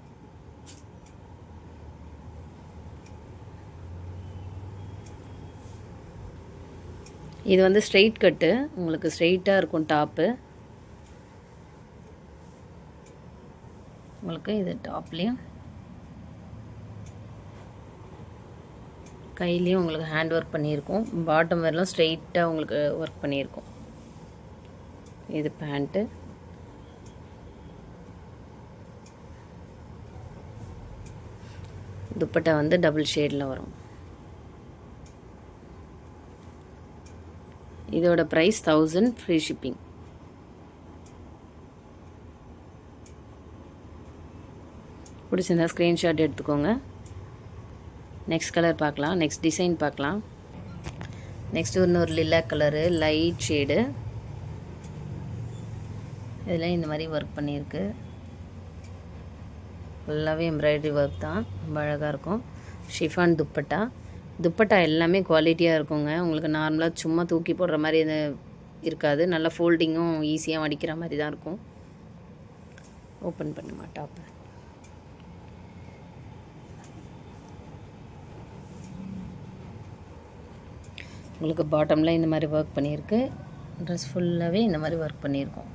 [SPEAKER 1] இது வந்து ஸ்ட்ரெயிட் கட்டு. உங்களுக்கு ஸ்ட்ரெயிட்டாக இருக்கும் டாப்பு. உங்களுக்கு இது டாப்லேயும் கையிலையும் உங்களுக்கு ஹேண்ட் ஒர்க் பண்ணியிருக்கோம். பாட்டம் வரலாம் ஸ்ட்ரெயிட்டாக உங்களுக்கு ஒர்க் பண்ணியிருக்கோம். இது பேண்ட்டு. துப்பட்டா வந்து டபுள் ஷேடில் வரும். இதோட ப்ரைஸ் 1000 ஃப்ரீ ஷிப்பிங். பிடிச்சிருந்தா ஸ்க்ரீன்ஷாட் எடுத்துக்கோங்க. நெக்ஸ்ட் கலர் பார்க்கலாம். நெக்ஸ்ட் டிசைன் பார்க்கலாம். நெக்ஸ்ட் இன்னொரு லில்லா கலரு, லைட் ஷேடு. இதில் இந்த மாதிரி ஒர்க் பண்ணியிருக்கு. ஃபுல்லாகவே எம்ப்ராய்டரி ஒர்க் தான். ரொம்ப அழகாக இருக்கும். ஷிஃபான் துப்பட்டா. துப்பட்டா எல்லாமே குவாலிட்டியாக இருக்குங்க. உங்களுக்கு நார்மலாக சும்மா தூக்கி போடுற மாதிரி இது இருக்காது. நல்லா ஃபோல்டிங்கும் ஈஸியாக மடிக்கிற மாதிரி தான் இருக்கும். ஓப்பன் பண்ணுமா டாப்பு. உங்களுக்கு பாட்டமில் இந்த மாதிரி ஒர்க் பண்ணியிருக்கு. ட்ரெஸ் ஃபுல்லாகவே இந்த மாதிரி ஒர்க் பண்ணியிருக்கோம்.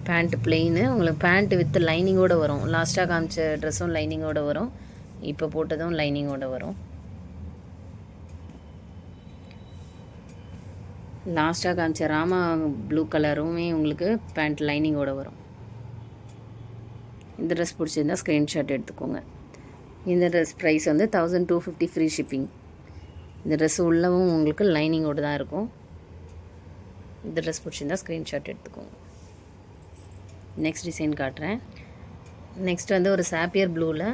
[SPEAKER 1] Pant plain. உங்களுக்கு பேண்ட்டு வித் லைனிங்கோடு வரும். லாஸ்ட்டாக காமிச்ச ட்ரெஸ்ஸும் லைனிங்கோடு வரும். இப்போ போட்டதும் லைனிங்கோடு வரும். லாஸ்ட்டாக காமிச்ச ராமா ப்ளூ கலருமே உங்களுக்கு பேண்ட் லைனிங்கோடு வரும். இந்த ட்ரெஸ் பிடிச்சிருந்தா ஸ்க்ரீன்ஷாட் எடுத்துக்கோங்க. இந்த ட்ரெஸ் ப்ரைஸ் வந்து 1250 ஃப்ரீ ஷிப்பிங். இந்த ட்ரெஸ் உள்ளவும் உங்களுக்கு லைனிங்கோடு தான் இருக்கும். இந்த ட்ரெஸ் பிடிச்சிருந்தா ஸ்க்ரீன்ஷாட் எடுத்துக்கோங்க. நெக்ஸ்ட் டிசைன் காட்டுறேன். நெக்ஸ்ட் வந்து ஒரு சாப்பியர் ப்ளூவில்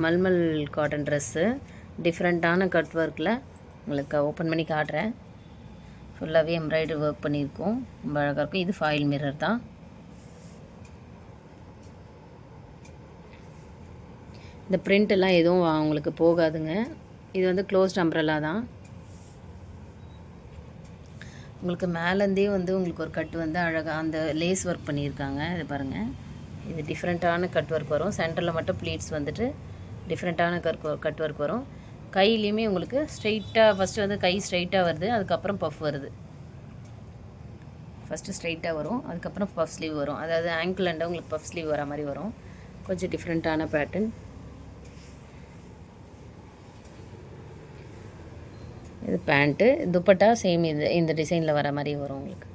[SPEAKER 1] மல்மல் காட்டன் ட்ரெஸ்ஸு டிஃப்ரெண்ட்டான கட் ஒர்க்கில் உங்களுக்கு ஓப்பன் பண்ணி காட்டுறேன். ஃபுல்லாகவே எம்ப்ராய்டரி ஒர்க் பண்ணியிருக்கோம். ரொம்ப அழகாக இருக்கும். இது ஃபாயில் மிரர் தான். இந்த பிரிண்ட் எல்லாம் எதுவும் உங்களுக்கு போகாதுங்க. இது வந்து க்ளோஸ்ட் அம்ப்ரெல்லா தான். உங்களுக்கு மேலேருந்தே வந்து உங்களுக்கு ஒரு கட் வந்து அழகாக அந்த லேஸ் ஒர்க் பண்ணியிருக்காங்க. இது பாருங்கள், இது டிஃப்ரெண்ட்டான கட் ஒர்க் வரும். சென்டரில் மட்டும் ப்ளீட்ஸ் வந்துட்டு டிஃப்ரெண்ட்டான கட் ஒர்க் வரும். கையிலையுமே உங்களுக்கு ஸ்ட்ரைட்டாக ஃபஸ்ட்டு வந்து கை ஸ்ட்ரைட்டாக வருது, அதுக்கப்புறம் பஃப் வருது. ஃபஸ்ட்டு ஸ்ட்ரைட்டாக வரும், அதுக்கப்புறம் பஃப் ஸ்லீவ் வரும். அதாவது ஆங்கிள் அண்டை உங்களுக்கு பஃப் ஸ்லீவ் வர மாதிரி வரும். கொஞ்சம் டிஃப்ரெண்ட்டான பேட்டர்ன். இது பேண்ட்டு, துப்பட்டா சேம் இந்த டிசைனில் வர மாதிரி வரும் உங்களுக்கு.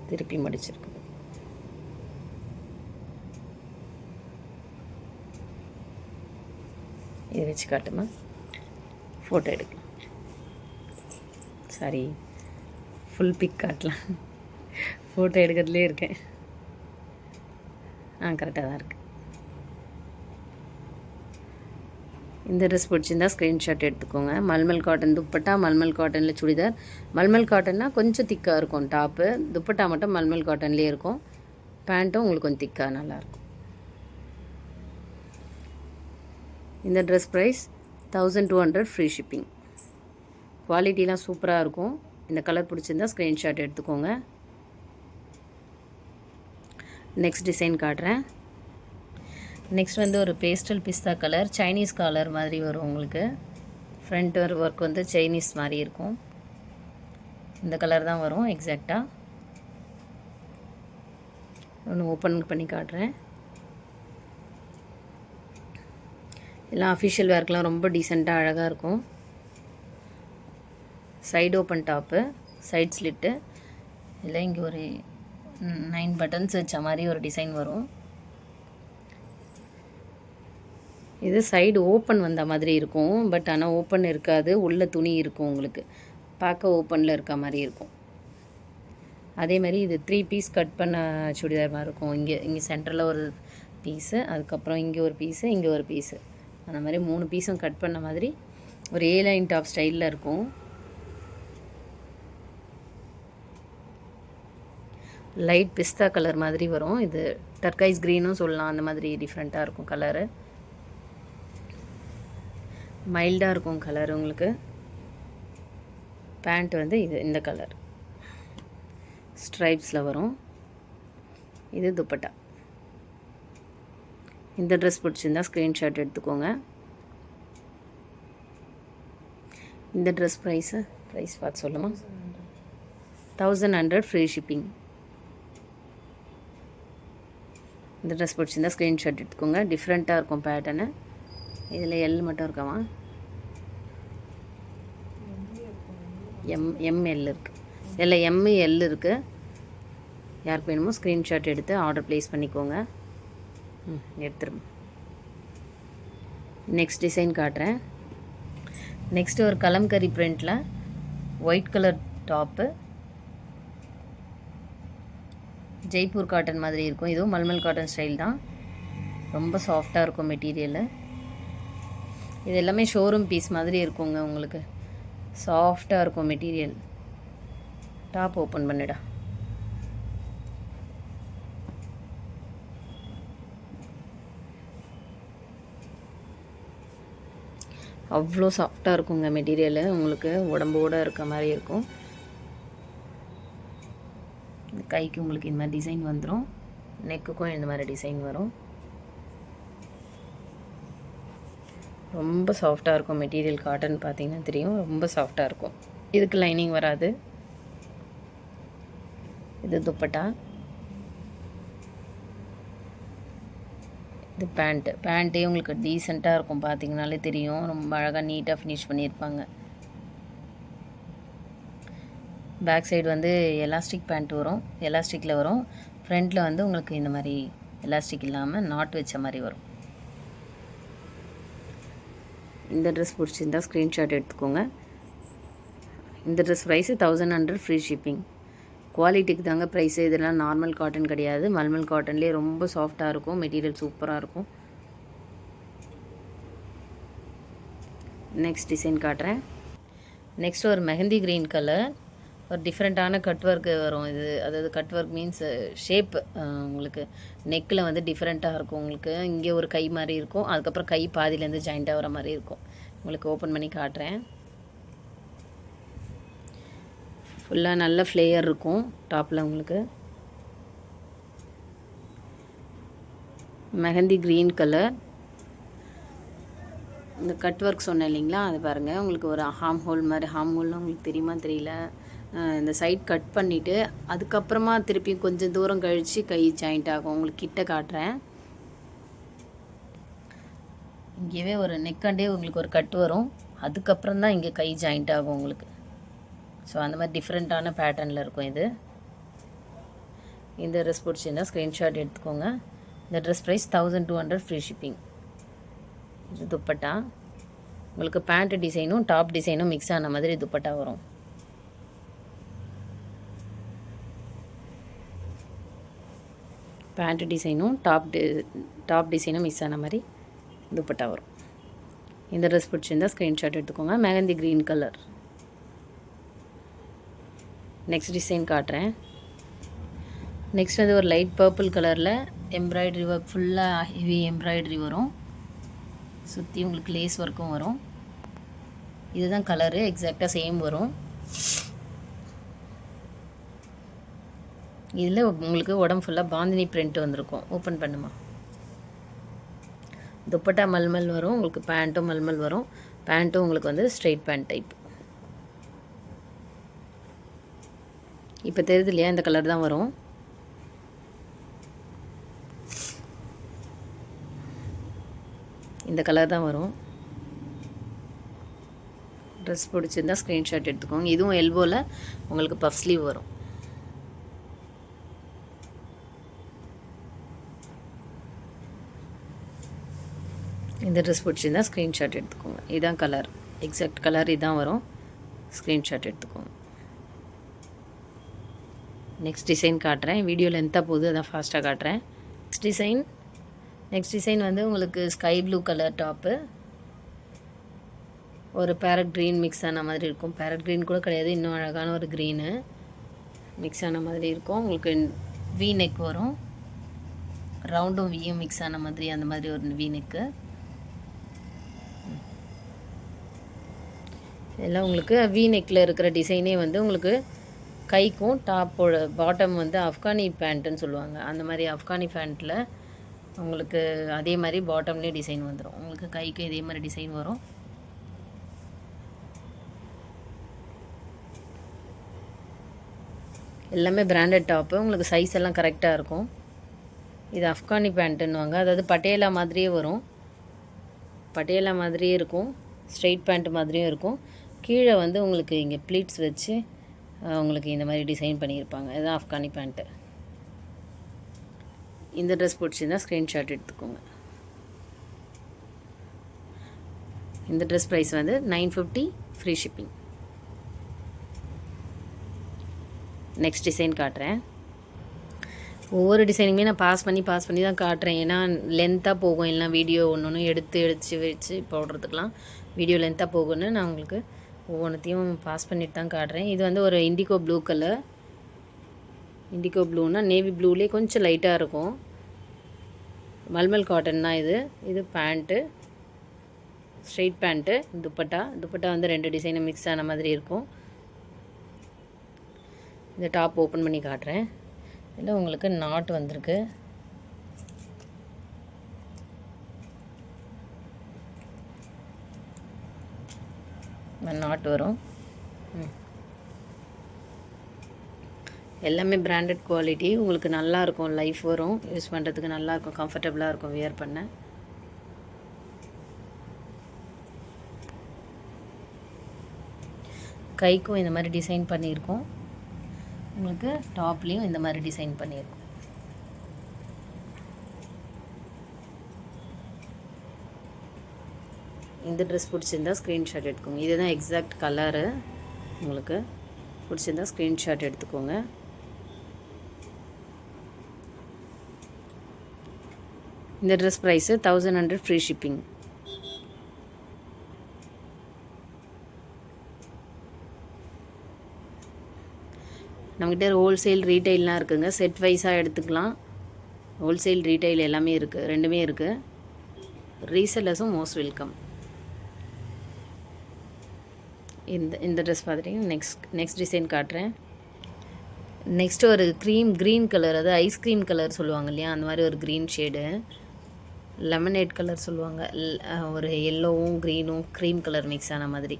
[SPEAKER 1] திருப்பி மடிச்சிருக்கு. இதை வச்சு காட்டுமா, ஃபோட்டோ எடுக்கலாம். சாரி, ஃபுல் பிக் காட்டலாம். ஃபோட்டோ எடுக்கிறதுலே இருக்கேன். கரெக்டாக தான் இருக்குது. இந்த ட்ரெஸ் பிடிச்சிருந்தா ஸ்க்ரீன்ஷாட் எடுத்துக்கோங்க. மல்மல் காட்டன் துப்பட்டா, மல்மல் காட்டனில் சுடிதார். மல்மல் காட்டன்னா கொஞ்சம் திக்காக இருக்கும் டாப்பு, துப்பட்டா மட்டும் மல்மல் காட்டன்லேயே இருக்கும். பேண்ட்டும் உங்களுக்கு கொஞ்சம் திக்காக நல்லாயிருக்கும். இந்த ட்ரெஸ் ப்ரைஸ் 1200 ஃப்ரீ ஷிப்பிங். குவாலிட்டிலாம் சூப்பராக இருக்கும். இந்த கலர் பிடிச்சிருந்தா ஸ்க்ரீன்ஷாட் எடுத்துக்கோங்க. நெக்ஸ்ட் டிசைன் காட்டுறேன். நெக்ஸ்ட் வந்து ஒரு பேஸ்டல் பிஸ்தா கலர், சைனீஸ் காலர் மாதிரி வரும் உங்களுக்கு. ஃப்ரண்ட் ஒர்க் வந்து சைனீஸ் மாதிரி இருக்கும். இந்த கலர் தான் வரும் எக்ஸாக்டாக. ஒன்று ஓப்பன் பண்ணி காட்டுறேன். எல்லாம் அஃபிஷியல் வேர்க்கெலாம் ரொம்ப டீசெண்டாக அழகாக இருக்கும். Side open top, side slit. இல்லை இங்கே ஒரு 9 பட்டன்ஸ் வச்ச மாதிரி ஒரு டிசைன் வரும். இது சைடு ஓப்பன் வந்த மாதிரி இருக்கும், பட் ஆனால் ஓப்பன் இருக்காது. உள்ள துணி இருக்கும் உங்களுக்கு, பார்க்க ஓப்பனில் இருக்க மாதிரி இருக்கும். அதே மாதிரி இது 3 பீஸ் கட் பண்ண சுடிதார் மாதிரி இருக்கும். இங்கே சென்டரில் ஒரு பீஸு, அதுக்கப்புறம் இங்கே ஒரு பீஸு, இங்கே ஒரு பீஸு, அந்த மாதிரி 3 பீஸும் கட் பண்ண மாதிரி ஒரு A-லைன் டாப் ஸ்டைலில் இருக்கும். லைட் பிஸ்தா கலர் மாதிரி வரும். இது டர்கைஸ் க்ரீனும் சொல்லலாம். அந்த மாதிரி டிஃப்ரெண்ட்டாக இருக்கும் கலரு. மைல்டாக இருக்கும் கலர் உங்களுக்கு. பேண்ட் வந்து இந்த கலர் ஸ்ட்ரைப்ஸில் வரும். இது துப்பட்டா. இந்த ட்ரெஸ் பிடிச்சிருந்தா ஸ்க்ரீன்ஷாட் எடுத்துக்கோங்க. இந்த ட்ரெஸ் ப்ரைஸ் பார்த்து சொல்லுமா. 1100 ஃப்ரீ ஷிப்பிங். இந்த ட்ரெஸ் பிடிச்சிருந்தா ஸ்க்ரீன்ஷாட் எடுத்துக்கோங்க. டிஃப்ரெண்ட்டாக இருக்கும் பேட்டர்னு. இதில் எல் மட்டும் இருக்காமா, எம்எல் இருக்குது. இதில் எம்எல் இருக்குது. யாருக்கு வேணுமோ ஸ்க்ரீன்ஷாட் எடுத்து ஆர்டர் ப்ளேஸ் பண்ணிக்கோங்க. எடுத்துருங்க. நெக்ஸ்ட் டிசைன் காட்டுறேன். நெக்ஸ்ட்டு ஒரு கலம்கரி பிரிண்டில் white colour top, Jaipur cotton மாதிரி இருக்கும். இதுவும் மல்மல் காட்டன் ஸ்டைல் தான். ரொம்ப சாஃப்டாக இருக்கும் மெட்டீரியலு. இது எல்லாமே ஷோரூம் பீஸ் மாதிரி இருக்குங்க உங்களுக்கு. சாஃப்டாக இருக்கும் மெட்டீரியல். Top open பண்ணிடா. அவ்வளோ சாஃப்டாக இருக்குங்க மெட்டீரியலு. உங்களுக்கு உடம்போடு இருக்க மாதிரி இருக்கும். இந்த கைக்கு உங்களுக்கு இந்த மாதிரி டிசைன் வந்துடும். நெக்குக்கும் இந்த மாதிரி டிசைன் வரும். ரொம்ப சாஃப்டாக இருக்கும் மெட்டீரியல். காட்டன் பார்த்தீங்கன்னா தெரியும், ரொம்ப சாஃப்டாக இருக்கும். இதுக்கு லைனிங் வராது. இது துப்பட்டா. இது பேண்ட்டே உங்களுக்கு டீசெண்டாக இருக்கும், பார்த்தீங்கனாலே தெரியும். ரொம்ப அழகாக நீட்டாக ஃபினிஷ் பண்ணியிருப்பாங்க. பேக் சைடு வந்து எலாஸ்டிக் பேண்ட் வரும், எலாஸ்டிக்கில் வரும். ஃப்ரண்ட்டில் வந்து உங்களுக்கு இந்த மாதிரி எலாஸ்டிக் இல்லாமல் நாட் வச்ச மாதிரி வரும். இந்த ட்ரெஸ் பிடிச்சிருந்தால் ஸ்க்ரீன்ஷாட் எடுத்துக்கோங்க. இந்த ட்ரெஸ் ப்ரைஸு 1100 ஃப்ரீ ஷிப்பிங். குவாலிட்டிக்கு தாங்க ப்ரைஸு. இதெல்லாம் நார்மல் காட்டன் கிடையாது, மல்மல் காட்டன்லேயே ரொம்ப சாஃப்டாக இருக்கும், மெட்டீரியல் சூப்பராக இருக்கும். நெக்ஸ்ட் டிசைன் காட்டுறேன். நெக்ஸ்ட் ஒரு மெஹந்தி க்ரீன் கலர், ஒரு டிஃப்ரெண்ட்டான கட் ஒர்க்கு வரும். இது அதாவது கட் ஒர்க் மீன்ஸ் ஷேப் உங்களுக்கு நெக்கில் வந்து டிஃப்ரெண்ட்டாக இருக்கும். உங்களுக்கு இங்கே ஒரு கை மாதிரி இருக்கும், அதுக்கப்புறம் கை பாதியிலேருந்து ஜாயிண்ட் ஆகிற மாதிரி இருக்கும். உங்களுக்கு ஓப்பன் பண்ணி காட்டுறேன். ஃபுல்லாக நல்ல ஃப்ளேயர் இருக்கும் டாப்பில். உங்களுக்கு மெஹந்தி க்ரீன் கலர். இந்த கட் ஒர்க் சொன்னேன் இல்லைங்களா, அது பாருங்கள். உங்களுக்கு ஒரு ஹார்ம் ஹோல் மாதிரி, ஹார்ம் ஹோல்னால் உங்களுக்கு தெரியுமா தெரியல, இந்த சைட் கட் பண்ணிவிட்டு அதுக்கப்புறமா திருப்பி கொஞ்சம் தூரம் கழித்து கை ஜாயிண்ட் ஆகும். உங்களுக்கு கிட்ட காட்டுறேன். இங்கேயே ஒரு நெக்கண்டே உங்களுக்கு ஒரு கட் வரும், அதுக்கப்புறம் தான் இங்கே கை ஜாயிண்ட் ஆகும் உங்களுக்கு. ஸோ அந்த மாதிரி டிஃப்ரெண்ட்டான பேட்டர்னில் இருக்கும் இது. இந்த ட்ரெஸ் பிடிச்சிருந்தால் ஸ்க்ரீன்ஷாட் எடுத்துக்கோங்க. இந்த ட்ரெஸ் ப்ரைஸ் 1200 ஃப்ரீ ஷிப்பிங். இது துப்பட்டா. உங்களுக்கு பேண்ட் டிசைனும் டாப் டிசைனும் மிக்ஸ் ஆன மாதிரி துப்பட்டா வரும். பேண்ட் டிசைனும் டாப் டிசைனும் மிக்ஸ் ஆன மாதிரி துப்பட்டா வரும். இந்த ட்ரெஸ் பிடிச்சிருந்தால் ஸ்க்ரீன்ஷாட் எடுத்துக்கோங்க. Mehndi green colour. Next design காட்டுறேன். நெக்ஸ்ட் வந்து ஒரு லைட் பர்பிள் கலரில் எம்ப்ராய்டரி ஒர்க், ஃபுல்லாக ஹெவி எம்ப்ராய்டரி வரும். சுற்றி உங்களுக்கு லேஸ் ஒர்க்கும் வரும். இதுதான் கலரு, எக்ஸாக்டாக சேம் வரும். இதில் உங்களுக்கு உடம்பு ஃபுல்லாக பாந்தினி பிரிண்ட் வந்திருக்கும். ஓப்பன் பண்ணுமா. துப்பட்டா மல்மல் வரும், உங்களுக்கு பேண்ட்டும் மல்மல் வரும். பேண்ட்டும் உங்களுக்கு வந்து ஸ்ட்ரெயிட் பேண்ட் டைப். இப்போ தெரியுது இல்லையா, இந்த கலர் தான் வரும். இந்த கலர் தான் வரும். ட்ரெஸ் பிடிச்சிருந்தால் ஸ்க்ரீன்ஷாட் எடுத்துக்கோங்க. இதுவும் எல்போவில் உங்களுக்கு பஃப் ஸ்லீவ் வரும். இந்த ட்ரெஸ் பிடிச்சிருந்தால் ஸ்க்ரீன்ஷாட் எடுத்துக்கோங்க. இதுதான் கலர், எக்ஸாக்ட் கலர் இதுதான் வரும். ஸ்க்ரீன்ஷாட் எடுத்துக்கோங்க. நெக்ஸ்ட் டிசைன் காட்டுறேன். வீடியோ லென்த்தாக போகுது, அதான் ஃபாஸ்ட்டாக காட்டுறேன். நெக்ஸ்ட் டிசைன் வந்து உங்களுக்கு ஸ்கை ப்ளூ கலர் டாப்பு, ஒரு பேரட் க்ரீன் மிக்ஸ் ஆன மாதிரி இருக்கும். பேரட் க்ரீன் கூட கிடையாது, இன்னும் அழகான ஒரு க்ரீனு மிக்ஸ் ஆன மாதிரி இருக்கும். உங்களுக்கு வி நெக் வரும், ரவுண்டும் வியும் மிக்ஸ் ஆன மாதிரி, அந்த மாதிரி ஒரு வி நெக்கு. இதெல்லாம் உங்களுக்கு வி நெக்கில் இருக்கிற டிசைனே வந்து உங்களுக்கு கைக்கும் டாப்போட பாட்டம் வந்து அஃப்கானி பேண்ட்டுன்னு சொல்லுவாங்க. அந்த மாதிரி அஃப்கானி பேண்ட்டில் உங்களுக்கு அதே மாதிரி பாட்டம்லேயே டிசைன் வந்துடும். உங்களுக்கு கைக்கு இதே மாதிரி டிசைன் வரும். எல்லாமே பிராண்டட் டாப்பு. உங்களுக்கு சைஸ் எல்லாம் கரெக்டாக இருக்கும். இது அஃப்கானி பேண்ட்டுன்னுவாங்க. அதாவது பட்டேலா மாதிரியே வரும், பட்டேலா மாதிரியே இருக்கும், ஸ்ட்ரெயிட் பேண்ட் மாதிரியும் இருக்கும். கீழே வந்து உங்களுக்கு இங்கே ப்ளீட்ஸ் வச்சு உங்களுக்கு இந்த மாதிரி டிசைன் பண்ணியிருப்பாங்க. இதுதான் அஃப்கானி பேண்ட்டு. இந்த ட்ரெஸ் பிடிச்சிருந்தால் ஸ்க்ரீன்ஷாட் எடுத்துக்கோங்க. இந்த ட்ரெஸ் ப்ரைஸ் வந்து 950 ஃப்ரீ ஷிப்பிங். நெக்ஸ்ட் டிசைன் காட்டுறேன். ஒவ்வொரு டிசைனுமே நான் பாஸ் பண்ணி தான் காட்டுறேன். ஏன்னா லென்த்தாக போகும், இல்லைனா வீடியோ ஒன்று எடுத்து வச்சு போடுறதுக்கெலாம் வீடியோ லென்த்தாக போகும்னு நான் உங்களுக்கு ஒவ்வொன்றத்தையும் பாஸ் பண்ணிட்டு தான் காட்டுறேன். இது வந்து ஒரு இண்டிகோ ப்ளூ கலர். இண்டிகோ ப்ளூனா நேவி ப்ளூலேயே கொஞ்சம் லைட்டாக இருக்கும். மல்மல் காட்டன் தான் இது. இது பேண்ட்டு, ஸ்ட்ரெயிட் பேண்ட்டு. துப்பட்டா வந்து 2 டிசைனை மிக்ஸ் ஆன மாதிரி இருக்கும். இந்த டாப் ஓப்பன் பண்ணி காட்டுறேன். இதில் உங்களுக்கு நாட் வந்திருக்கு. நாட் வரும். எல்லாமே பிராண்டட் குவாலிட்டி. உங்களுக்கு நல்லாயிருக்கும், லைஃப் வரும், யூஸ் பண்ணுறதுக்கு நல்லாயிருக்கும், கம்ஃபர்டபுளாக இருக்கும் வியர் பண்ண. கைக்கும் இந்த மாதிரி டிசைன் பண்ணியிருக்கோம். உங்களுக்கு டாப்லேயும் இந்த மாதிரி டிசைன் பண்ணியிருக்கோம். இந்த ட்ரெஸ் பிடிச்சிருந்தா ஸ்க்ரீன்ஷாட் எடுத்துக்கோங்க. இதுதான் எக்ஸாக்ட் கலரு. உங்களுக்கு பிடிச்சிருந்தா ஸ்க்ரீன்ஷாட் எடுத்துக்கோங்க. இந்த ட்ரெஸ் ப்ரைஸு 1100 ஃப்ரீ ஷிப்பிங். நம்மகிட்ட ஹோல்சேல் ரீட்டைல்லாம் இருக்குதுங்க. செட் வைஸாக எடுத்துக்கலாம். ஹோல்சேல் ரீட்டைல் எல்லாமே இருக்குது, ரெண்டுமே இருக்குது. ரீசெல்லர்ஸும் மோஸ்ட் வெல்கம். இந்த ட்ரெஸ் பார்த்துட்டிங்கன்னா நெக்ஸ்ட் டிசைன் காட்டுறேன். நெக்ஸ்ட்டு ஒரு க்ரீன் கலர், அது ஐஸ்கிரீம் கலர் சொல்லுவாங்க இல்லையா, அந்த மாதிரி ஒரு க்ரீன் ஷேடு. லெமனேட் கலர் சொல்லுவாங்க, ஒரு எல்லோவும் க்ரீனும் க்ரீம் கலர் மிக்ஸ் ஆன மாதிரி.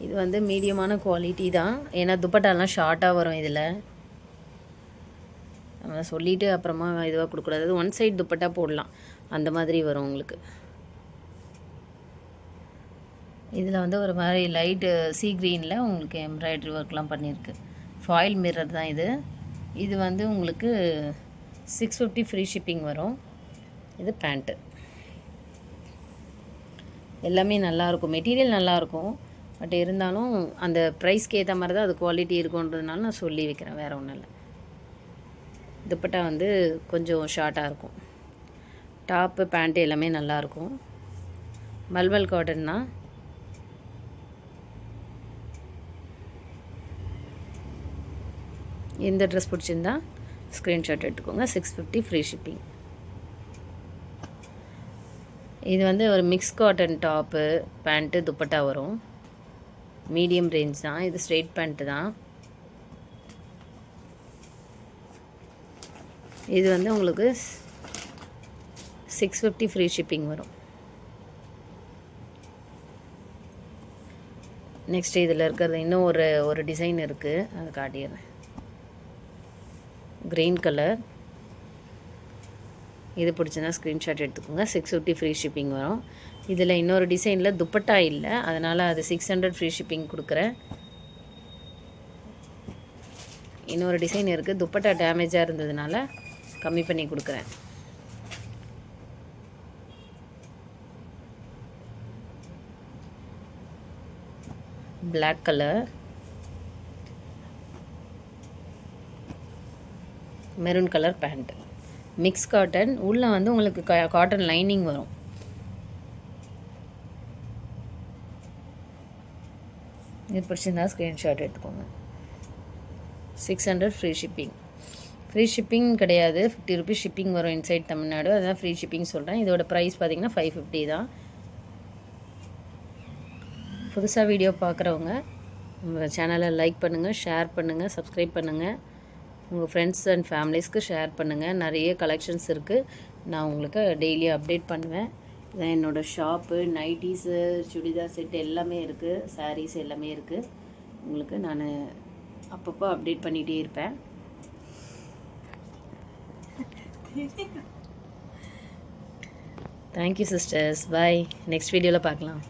[SPEAKER 1] இது வந்து மீடியமான குவாலிட்டி தான். ஏன்னா துப்பட்டாலாம் ஷார்ட்டாக வரும். இதில் நம்ம சொல்லிவிட்டு அப்புறமா இதுவாக கொடுக்கூடாது. அது ஒன் சைடு துப்பட்டா போடலாம், அந்த மாதிரி வரும் உங்களுக்கு. இதில் வந்து ஒரு மாதிரி லைட்டு சீ க்ரீனில் உங்களுக்கு எம்ப்ராய்டரி ஒர்க்லாம் பண்ணியிருக்கு. ஃபாயில் மிரர் தான் இது. இது வந்து உங்களுக்கு 650 ஃப்ரீ ஷிப்பிங் வரும். இது பேண்ட்டு. எல்லாமே நல்லாயிருக்கும், மெட்டீரியல் நல்லாயிருக்கும். பட் இருந்தாலும் அந்த ப்ரைஸ்க்கு ஏற்ற மாதிரி தான் அது குவாலிட்டி இருக்குன்றதுனால நான் சொல்லி வைக்கிறேன், வேறு ஒன்றும் இல்லை. துப்பட்டா வந்து கொஞ்சம் ஷார்ட்டாக இருக்கும். டாப்பு பேண்ட்டு எல்லாமே நல்லாயிருக்கும். மல்மல் காட்டன்னா. இந்த ட்ரெஸ் பிடிச்சிருந்தா ஸ்க்ரீன்ஷாட் எடுத்துக்கோங்க. 650 ஃப்ரீ ஷிப்பிங். இது வந்து ஒரு mix cotton top pant dupatta வரும். மீடியம் ரேஞ்ச் தான். இது ஸ்ட்ரெயிட் பேண்ட்டு தான். இது வந்து உங்களுக்கு 650 ஃப்ரீ ஷிப்பிங் வரும். நெக்ஸ்ட் இதில் இருக்கிறது இன்னும் ஒரு டிசைன் இருக்குது, அதை காட்டிடுறேன். Green colour. இது பிடிச்சிருந்தா ஸ்க்ரீன்ஷாட் எடுத்துக்கோங்க. 650 ஃப்ரீ ஷிப்பிங் வரும். இதில் இன்னொரு டிசைனில் துப்பட்டா இல்லை, அதனால் அது 600 ஃப்ரீ ஷிப்பிங் கொடுக்குறேன். இன்னொரு டிசைன் இருக்குது, துப்பட்டா டேமேஜாக இருந்ததுனால கம்மி பண்ணி கொடுக்குறேன். Black colour, maroon colour pant, mix cotton. உள்ளே வந்து உங்களுக்கு காட்டன் லைனிங் வரும். இது பிடிச்சிருந்தா ஸ்க்ரீன்ஷாட் எடுத்துக்கோங்க. 600 ஃப்ரீ ஷிப்பிங். ஃப்ரீ ஷிப்பிங் கிடையாது, 50 ருபீஸ் ஷிப்பிங் வரும் இன்சைட் தமிழ்நாடு. அதுதான் ஃப்ரீ ஷிப்பிங் சொல்கிறேன். இதோட ப்ரைஸ் பார்த்திங்கன்னா 550 தான். புதுசாக வீடியோ பார்க்குறவங்க உங்கள் சேனலை லைக் பண்ணுங்கள், ஷேர் பண்ணுங்கள், சப்ஸ்கிரைப் பண்ணுங்கள். உங்கள் ஃப்ரெண்ட்ஸ் அண்ட் ஃபேமிலிஸ்க்கு ஷேர் பண்ணுங்கள். நிறைய கலெக்ஷன்ஸ் இருக்குது, நான் உங்களுக்கு டெய்லி அப்டேட் பண்ணுவேன். இதான் என்னோடய ஷாப்பு. நைட்டிஸு, சுடிதார் செட் எல்லாமே இருக்குது, சாரீஸ் எல்லாமே இருக்குது. உங்களுக்கு நான் அப்பப்போ அப்டேட் பண்ணிகிட்டே இருப்பேன். தேங்க்யூ சிஸ்டர்ஸ், பாய். நெக்ஸ்ட் வீடியோவில் பார்க்கலாம்.